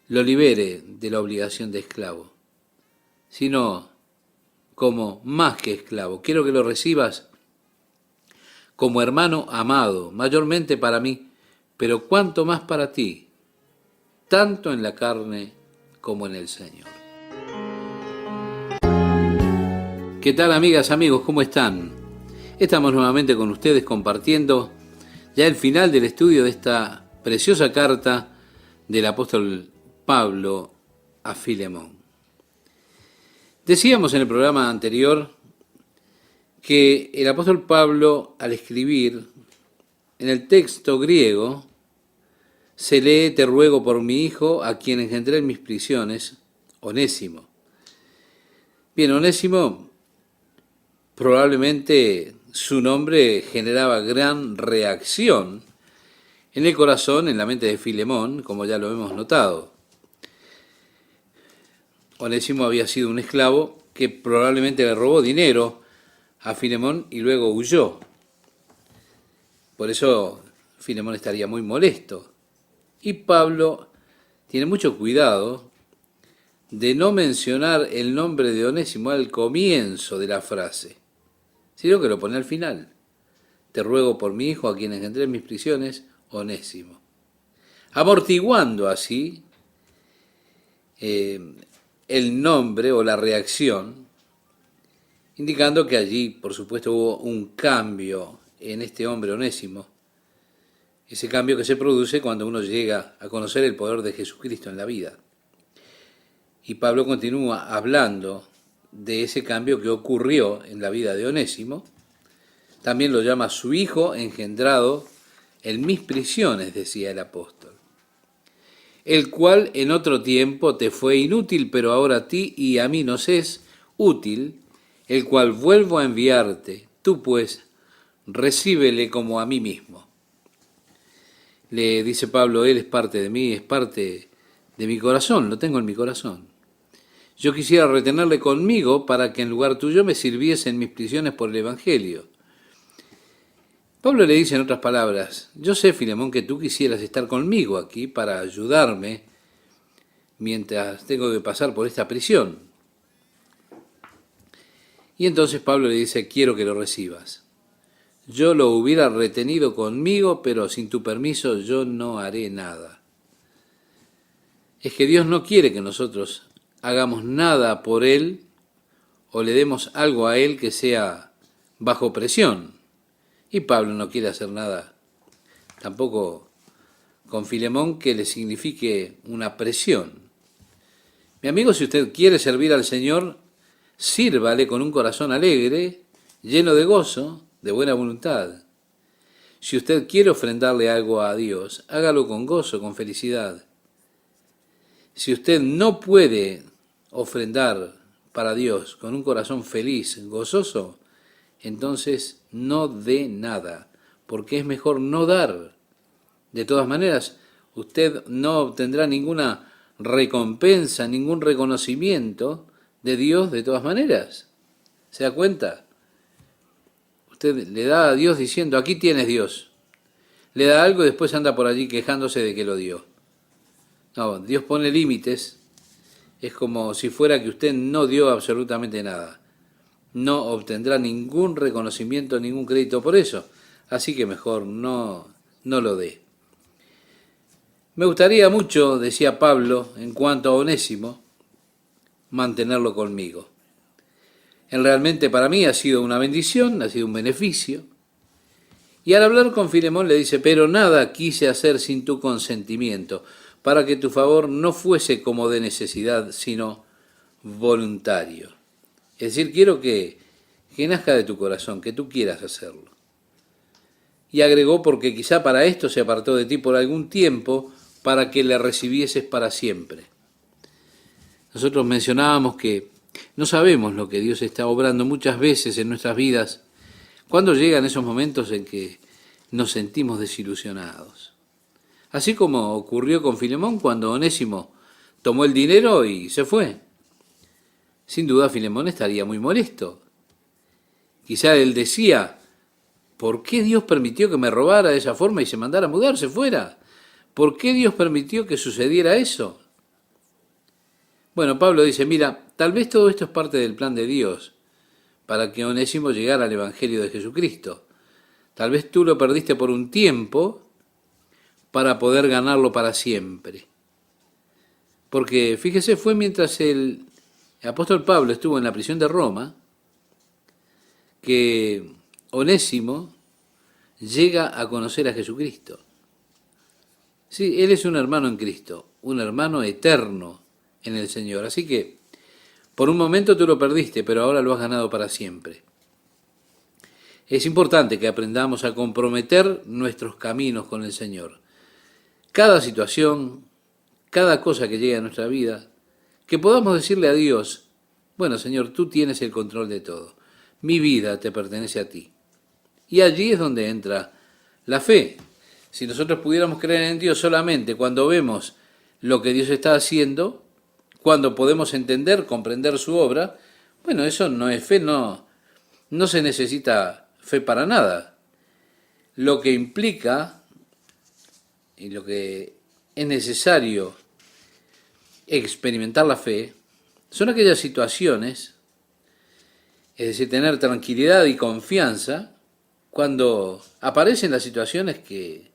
lo libere de la obligación de esclavo, sino como más que esclavo. Quiero que lo recibas como hermano amado, mayormente para mí, pero cuanto más para ti, tanto en la carne como en el Señor. ¿Qué tal, amigas, amigos? ¿Cómo están? Estamos nuevamente con ustedes compartiendo ya el final del estudio de esta preciosa carta del apóstol Pablo a Filemón. Decíamos en el programa anterior que el apóstol Pablo, al escribir en el texto griego, se lee: te ruego por mi hijo, a quien engendré en mis prisiones, Onésimo. Bien, Onésimo, probablemente su nombre generaba gran reacción en el corazón, en la mente de Filemón, como ya lo hemos notado. Onésimo había sido un esclavo que probablemente le robó dinero a Filemón y luego huyó. Por eso Filemón estaría muy molesto. Y Pablo tiene mucho cuidado de no mencionar el nombre de Onésimo al comienzo de la frase, sino que lo pone al final. Te ruego por mi hijo, a quien engendré en mis prisiones, Onésimo. Amortiguando así el nombre o la reacción, indicando que allí, por supuesto, hubo un cambio en este hombre Onésimo, ese cambio que se produce cuando uno llega a conocer el poder de Jesucristo en la vida. Y Pablo continúa hablando de ese cambio que ocurrió en la vida de Onésimo. También lo llama su hijo engendrado en mis prisiones, decía el apóstol, el cual en otro tiempo te fue inútil, pero ahora a ti y a mí nos es útil, el cual vuelvo a enviarte. Tú pues, recíbele como a mí mismo. Le dice Pablo, él es parte de mí, es parte de mi corazón, lo tengo en mi corazón. Yo quisiera retenerle conmigo para que en lugar tuyo me sirviese en mis prisiones por el Evangelio. Pablo le dice en otras palabras, yo sé, Filemón, que tú quisieras estar conmigo aquí para ayudarme mientras tengo que pasar por esta prisión. Y entonces Pablo le dice, quiero que lo recibas. Yo lo hubiera retenido conmigo, pero sin tu permiso yo no haré nada. Es que Dios no quiere que nosotros hagamos nada por Él o le demos algo a Él que sea bajo presión. Y Pablo no quiere hacer nada tampoco con Filemón que le signifique una presión. Mi amigo, si usted quiere servir al Señor, sírvale con un corazón alegre, lleno de gozo, de buena voluntad. Si usted quiere ofrendarle algo a Dios, hágalo con gozo, con felicidad. Si usted no puede ofrendar para Dios con un corazón feliz, gozoso, entonces no dé nada, porque es mejor no dar. De todas maneras, usted no obtendrá ninguna recompensa, ningún reconocimiento de Dios de todas maneras. ¿Se da cuenta? Usted le da a Dios diciendo, aquí tienes Dios. Le da algo y después anda por allí quejándose de que lo dio. No, Dios pone límites. Es como si fuera que usted no dio absolutamente nada. No obtendrá ningún reconocimiento, ningún crédito por eso. Así que mejor no lo dé. Me gustaría mucho, decía Pablo, en cuanto a Onésimo, mantenerlo conmigo. Él realmente para mí ha sido una bendición, ha sido un beneficio. Y al hablar con Filemón le dice, pero nada quise hacer sin tu consentimiento, para que tu favor no fuese como de necesidad, sino voluntario. Es decir, quiero que nazca de tu corazón, que tú quieras hacerlo. Y agregó, porque quizá para esto se apartó de ti por algún tiempo, para que le recibieses para siempre. Nosotros mencionábamos que no sabemos lo que Dios está obrando muchas veces en nuestras vidas, cuando llegan esos momentos en que nos sentimos desilusionados. Así como ocurrió con Filemón cuando Onésimo tomó el dinero y se fue. Sin duda Filemón estaría muy molesto. Quizá él decía, ¿por qué Dios permitió que me robara de esa forma y se mandara a mudarse fuera? ¿Por qué Dios permitió que sucediera eso? Bueno, Pablo dice, mira, tal vez todo esto es parte del plan de Dios para que Onésimo llegara al Evangelio de Jesucristo. Tal vez tú lo perdiste por un tiempo para poder ganarlo para siempre. Porque, fíjese, fue mientras el apóstol Pablo estuvo en la prisión de Roma que Onésimo llega a conocer a Jesucristo. Sí, él es un hermano en Cristo, un hermano eterno en el Señor. Así que, por un momento tú lo perdiste, pero ahora lo has ganado para siempre. Es importante que aprendamos a comprometer nuestros caminos con el Señor. Cada situación, cada cosa que llegue a nuestra vida, que podamos decirle a Dios, bueno, Señor, tú tienes el control de todo. Mi vida te pertenece a ti. Y allí es donde entra la fe. Si nosotros pudiéramos creer en Dios solamente cuando vemos lo que Dios está haciendo, cuando podemos entender, comprender su obra, bueno, eso no es fe, no se necesita fe para nada. Lo que implica y lo que es necesario experimentar la fe son aquellas situaciones, es decir, tener tranquilidad y confianza cuando aparecen las situaciones que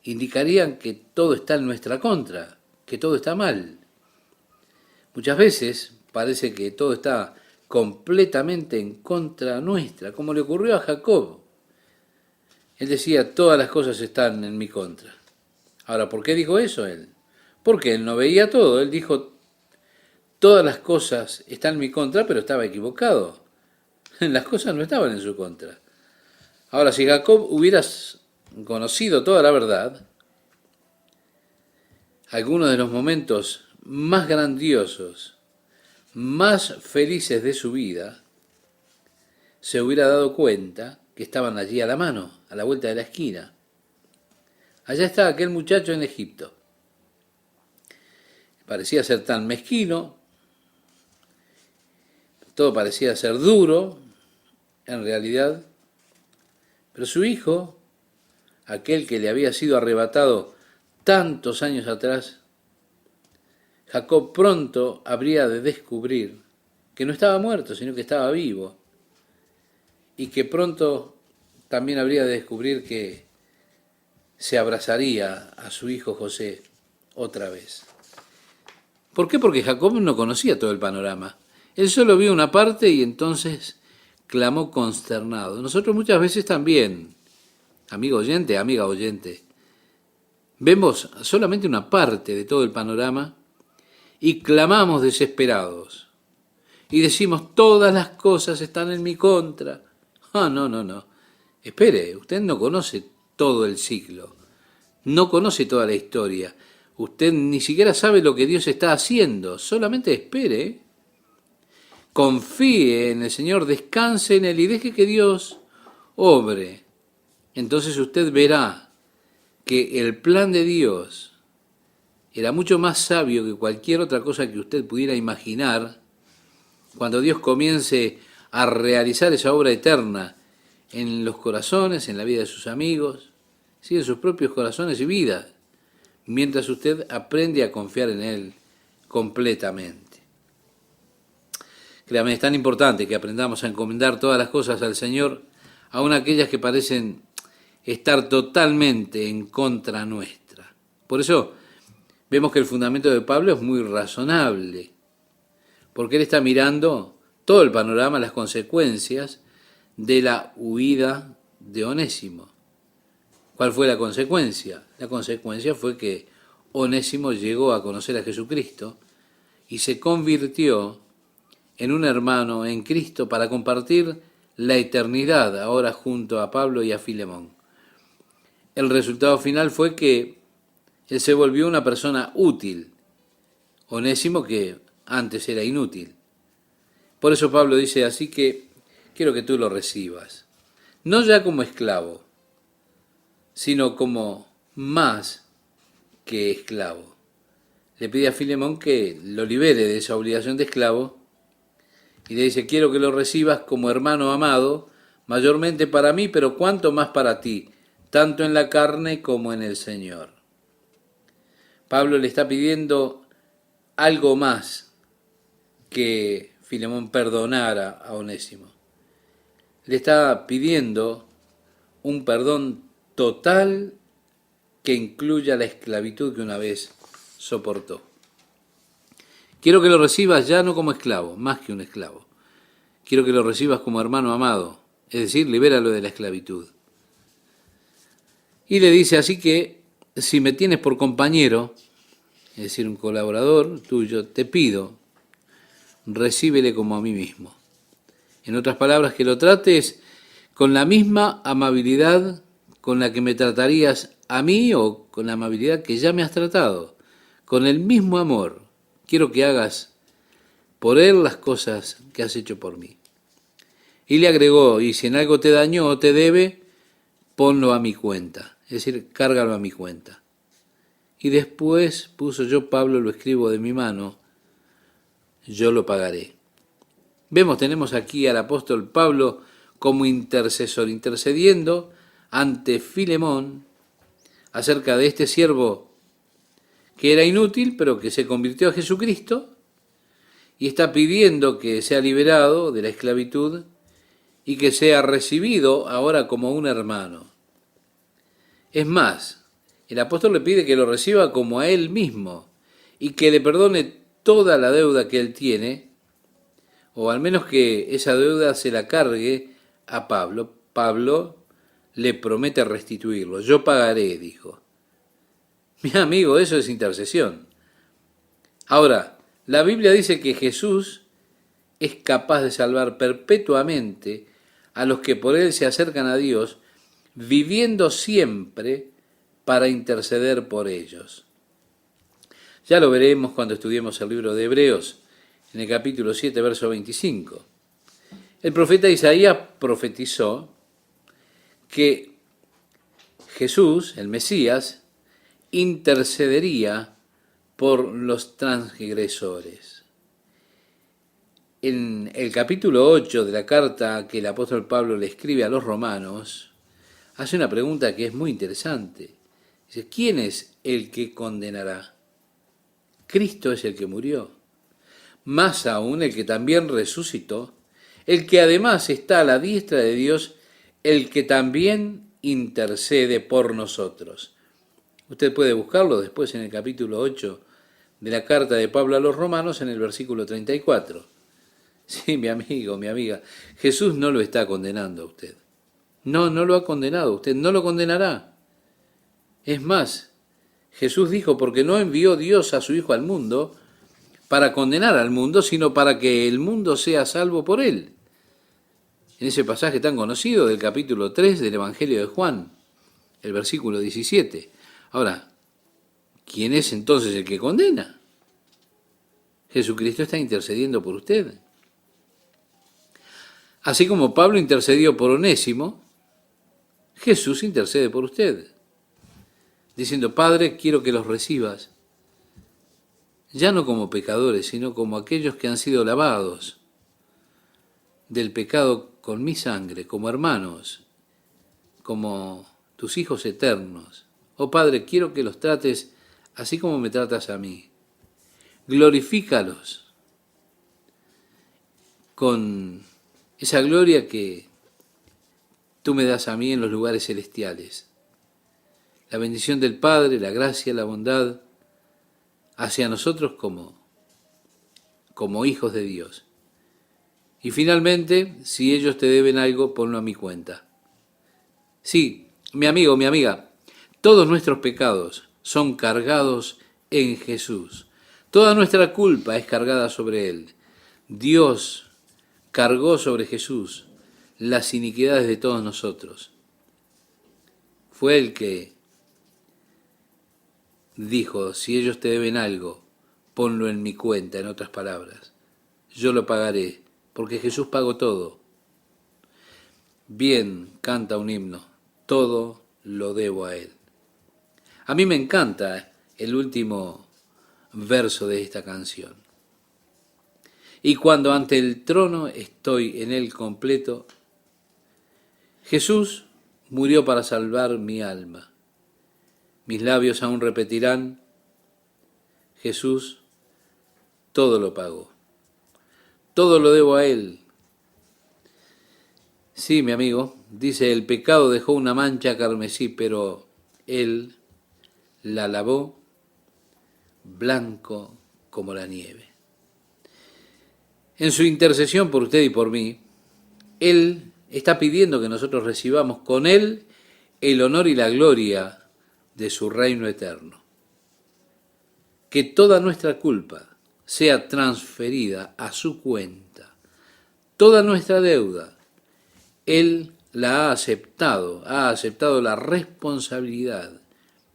indicarían que todo está en nuestra contra, que todo está mal. Muchas veces parece que todo está completamente en contra nuestra, como le ocurrió a Jacob. Él decía, todas las cosas están en mi contra. Ahora, ¿por qué dijo eso él? Porque él no veía todo. Él dijo, todas las cosas están en mi contra, pero estaba equivocado. Las cosas no estaban en su contra. Ahora, si Jacob hubiera conocido toda la verdad, algunos de los momentos más grandiosos, más felices de su vida, se hubiera dado cuenta que estaban allí a la mano, a la vuelta de la esquina. Allá está aquel muchacho en Egipto. Parecía ser tan mezquino, todo parecía ser duro, en realidad, pero su hijo, aquel que le había sido arrebatado tantos años atrás, Jacob pronto habría de descubrir que no estaba muerto, sino que estaba vivo, y que pronto también habría de descubrir que se abrazaría a su hijo José otra vez. ¿Por qué? Porque Jacob no conocía todo el panorama. Él solo vio una parte y entonces clamó consternado. Nosotros muchas veces también, amigo oyente, amiga oyente, vemos solamente una parte de todo el panorama y clamamos desesperados. Y decimos, todas las cosas están en mi contra. Ah, no. Espere, usted no conoce todo el ciclo, no conoce toda la historia. Usted ni siquiera sabe lo que Dios está haciendo. Solamente espere, confíe en el Señor, descanse en Él y deje que Dios obre. Entonces usted verá que el plan de Dios era mucho más sabio que cualquier otra cosa que usted pudiera imaginar cuando Dios comience a realizar esa obra eterna en los corazones, en la vida de sus amigos, sí, en sus propios corazones y vidas, mientras usted aprende a confiar en Él completamente. Créame, es tan importante que aprendamos a encomendar todas las cosas al Señor, aun aquellas que parecen estar totalmente en contra nuestra. Por eso, vemos que el fundamento de Pablo es muy razonable, porque él está mirando todo el panorama, las consecuencias de la huida de Onésimo. ¿Cuál fue la consecuencia? La consecuencia fue que Onésimo llegó a conocer a Jesucristo y se convirtió en un hermano en Cristo para compartir la eternidad ahora junto a Pablo y a Filemón. El resultado final fue que él se volvió una persona útil, Onésimo que antes era inútil. Por eso Pablo dice, así que quiero que tú lo recibas, no ya como esclavo, sino como más que esclavo. Le pide a Filemón que lo libere de esa obligación de esclavo y le dice, quiero que lo recibas como hermano amado, mayormente para mí, pero cuanto más para ti, tanto en la carne como en el Señor. Pablo le está pidiendo algo más que Filemón perdonara a Onésimo. Le está pidiendo un perdón total que incluya la esclavitud que una vez soportó. Quiero que lo recibas ya no como esclavo, más que un esclavo. Quiero que lo recibas como hermano amado, es decir, libéralo de la esclavitud. Y le dice, así que si me tienes por compañero, es decir, un colaborador tuyo, te pido, recíbele como a mí mismo. En otras palabras, que lo trates con la misma amabilidad con la que me tratarías a mí o con la amabilidad que ya me has tratado, con el mismo amor. Quiero que hagas por él las cosas que has hecho por mí. Y le agregó, y si en algo te dañó o te debe, ponlo a mi cuenta, es decir, cárgalo a mi cuenta. Y después puso yo, Pablo, lo escribo de mi mano, yo lo pagaré. Vemos, tenemos aquí al apóstol Pablo como intercesor, intercediendo ante Filemón acerca de este siervo que era inútil, pero que se convirtió a Jesucristo y está pidiendo que sea liberado de la esclavitud y que sea recibido ahora como un hermano. Es más, el apóstol le pide que lo reciba como a él mismo y que le perdone toda la deuda que él tiene, o al menos que esa deuda se la cargue a Pablo. Pablo le promete restituirlo. Yo pagaré, dijo. Mi amigo, eso es intercesión. Ahora, la Biblia dice que Jesús es capaz de salvar perpetuamente a los que por él se acercan a Dios, viviendo siempre para interceder por ellos. Ya lo veremos cuando estudiemos el libro de Hebreos, en el capítulo 7, verso 25. El profeta Isaías profetizó que Jesús, el Mesías, intercedería por los transgresores. En el capítulo 8 de la carta que el apóstol Pablo le escribe a los romanos, hace una pregunta que es muy interesante. Dice, ¿quién es el que condenará? Cristo es el que murió. Más aún el que también resucitó, el que además está a la diestra de Dios, el que también intercede por nosotros. Usted puede buscarlo después en el capítulo 8 de la carta de Pablo a los romanos en el versículo 34. Sí, mi amigo, mi amiga, Jesús no lo está condenando a usted. No, no lo ha condenado, usted no lo condenará. Es más, Jesús dijo, porque no envió Dios a su Hijo al mundo para condenar al mundo, sino para que el mundo sea salvo por él. En ese pasaje tan conocido del capítulo 3 del Evangelio de Juan, el versículo 17. Ahora, ¿quién es entonces el que condena? Jesucristo está intercediendo por usted. Así como Pablo intercedió por Onésimo, Jesús intercede por usted, diciendo, Padre, quiero que los recibas, ya no como pecadores, sino como aquellos que han sido lavados del pecado con mi sangre, como hermanos, como tus hijos eternos. Oh Padre, quiero que los trates así como me tratas a mí. Glorifícalos con esa gloria que tú me das a mí en los lugares celestiales. La bendición del Padre, la gracia, la bondad hacia nosotros como hijos de Dios. Y finalmente, si ellos te deben algo, ponlo a mi cuenta. Sí, mi amigo, mi amiga, todos nuestros pecados son cargados en Jesús. Toda nuestra culpa es cargada sobre Él. Dios cargó sobre Jesús las iniquidades de todos nosotros. Fue el que dijo, si ellos te deben algo, ponlo en mi cuenta, en otras palabras. Yo lo pagaré, porque Jesús pagó todo. Bien, canta un himno, todo lo debo a Él. A mí me encanta el último verso de esta canción. Y cuando ante el trono estoy en Él completo, Jesús murió para salvar mi alma. Mis labios aún repetirán, Jesús todo lo pagó. Todo lo debo a Él. Sí, mi amigo, dice, el pecado dejó una mancha carmesí, pero Él la lavó blanco como la nieve. En su intercesión por usted y por mí, Él está pidiendo que nosotros recibamos con Él el honor y la gloria de su reino eterno. Que toda nuestra culpa sea transferida a su cuenta. Toda nuestra deuda, Él la ha aceptado la responsabilidad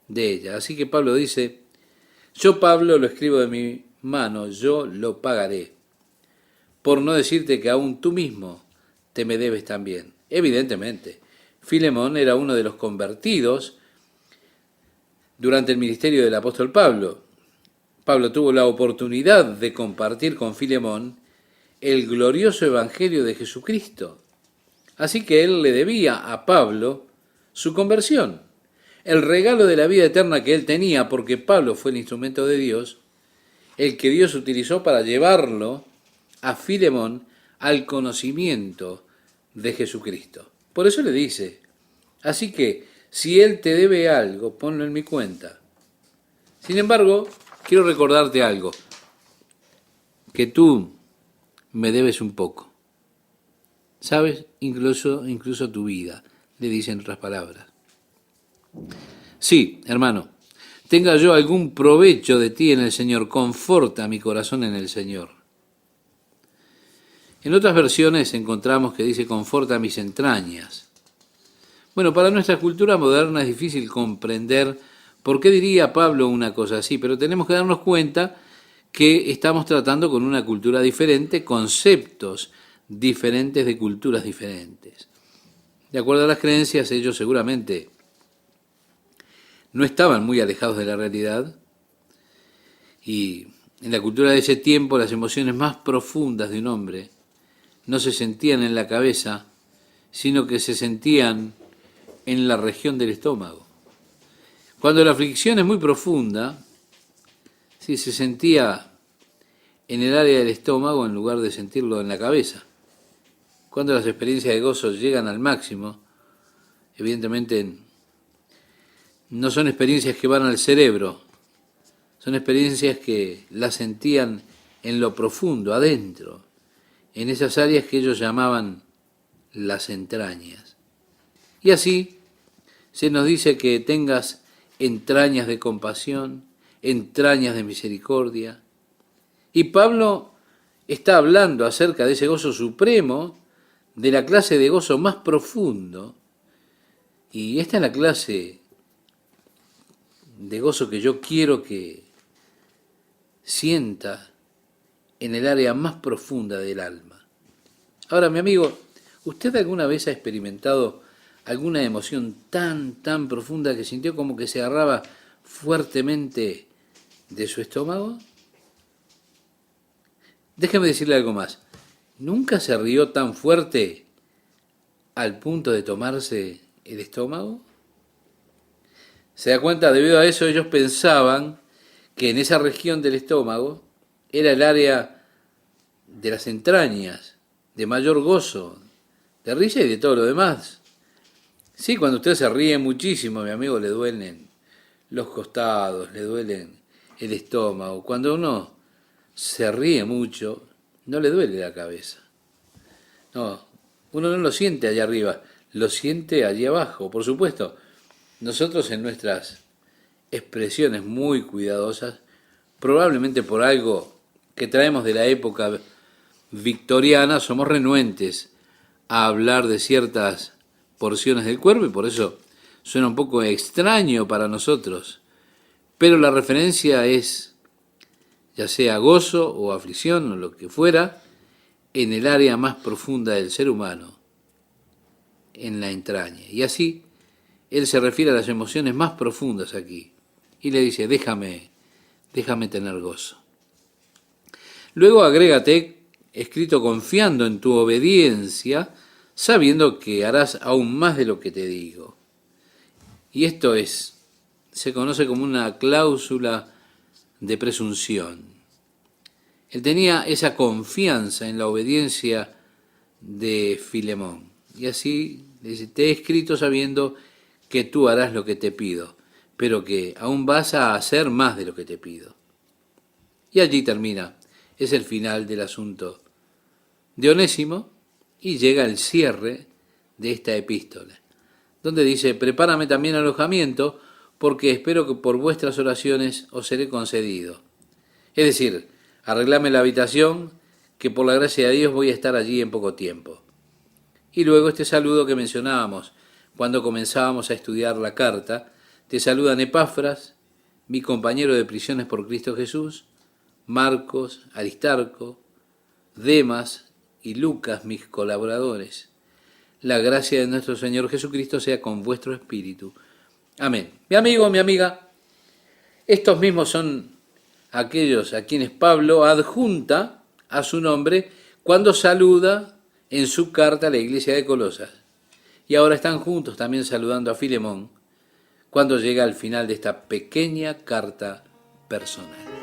de ella. Así que Pablo dice, yo Pablo lo escribo de mi mano, yo lo pagaré, por no decirte que aún tú mismo te me debes también. Evidentemente, Filemón era uno de los convertidos durante el ministerio del apóstol Pablo. Pablo tuvo la oportunidad de compartir con Filemón el glorioso evangelio de Jesucristo. Así que él le debía a Pablo su conversión, el regalo de la vida eterna que él tenía, porque Pablo fue el instrumento de Dios, el que Dios utilizó para llevarlo a Filemón al conocimiento de Jesucristo. Por eso le dice, así que si él te debe algo, ponlo en mi cuenta. Sin embargo, quiero recordarte algo, que tú me debes un poco. ¿Sabes? Incluso tu vida, le dice en otras palabras. Sí, hermano, tenga yo algún provecho de ti en el Señor, conforta mi corazón en el Señor. En otras versiones encontramos que dice, conforta mis entrañas. Bueno, para nuestra cultura moderna es difícil comprender por qué diría Pablo una cosa así, pero tenemos que darnos cuenta que estamos tratando con una cultura diferente, conceptos diferentes de culturas diferentes. De acuerdo a las creencias, ellos seguramente no estaban muy alejados de la realidad y en la cultura de ese tiempo las emociones más profundas de un hombre no se sentían en la cabeza, sino que se sentían en la región del estómago. Cuando la aflicción es muy profunda, sí, se sentía en el área del estómago en lugar de sentirlo en la cabeza. Cuando las experiencias de gozo llegan al máximo, evidentemente no son experiencias que van al cerebro, son experiencias que las sentían en lo profundo, adentro, en esas áreas que ellos llamaban las entrañas. Y así se nos dice que tengas entrañas de compasión, entrañas de misericordia. Y Pablo está hablando acerca de ese gozo supremo, de la clase de gozo más profundo. Y esta es la clase de gozo que yo quiero que sienta en el área más profunda del alma. Ahora, mi amigo, ¿usted alguna vez ha experimentado alguna emoción tan profunda que sintió como que se agarraba fuertemente de su estómago? Déjeme decirle algo más. ¿Nunca se rió tan fuerte al punto de tomarse el estómago? ¿Se da cuenta? Debido a eso ellos pensaban que en esa región del estómago era el área de las entrañas, de mayor gozo, de risa y de todo lo demás. Sí, cuando usted se ríe muchísimo, mi amigo, le duelen los costados, le duelen el estómago. Cuando uno se ríe mucho, no le duele la cabeza. No, uno no lo siente allá arriba, lo siente allí abajo. Por supuesto, nosotros en nuestras expresiones muy cuidadosas, probablemente por algo que traemos de la época victoriana, somos renuentes a hablar de ciertas porciones del cuerpo y por eso suena un poco extraño para nosotros. Pero la referencia es, ya sea gozo o aflicción o lo que fuera, en el área más profunda del ser humano, en la entraña. Y así, él se refiere a las emociones más profundas aquí. Y le dice, déjame tener gozo. Luego agrégate, escrito confiando en tu obediencia, sabiendo que harás aún más de lo que te digo. Y esto se conoce como una cláusula de presunción. Él tenía esa confianza en la obediencia de Filemón. Y así le dice, te he escrito sabiendo que tú harás lo que te pido, pero que aún vas a hacer más de lo que te pido. Y allí termina, es el final del asunto de Onésimo y llega el cierre de esta epístola, donde dice, prepárame también alojamiento, porque espero que por vuestras oraciones os seré concedido. Es decir, arreglame la habitación, que por la gracia de Dios voy a estar allí en poco tiempo. Y luego este saludo que mencionábamos cuando comenzábamos a estudiar la carta, te saludan Epafras, mi compañero de prisiones por Cristo Jesús, Marcos, Aristarco, Demas y Lucas, mis colaboradores. La gracia de nuestro Señor Jesucristo sea con vuestro espíritu. Amén. Mi amigo, mi amiga, estos mismos son aquellos a quienes Pablo adjunta a su nombre cuando saluda en su carta a la iglesia de Colosas. Y ahora están juntos también saludando a Filemón cuando llega al final de esta pequeña carta personal.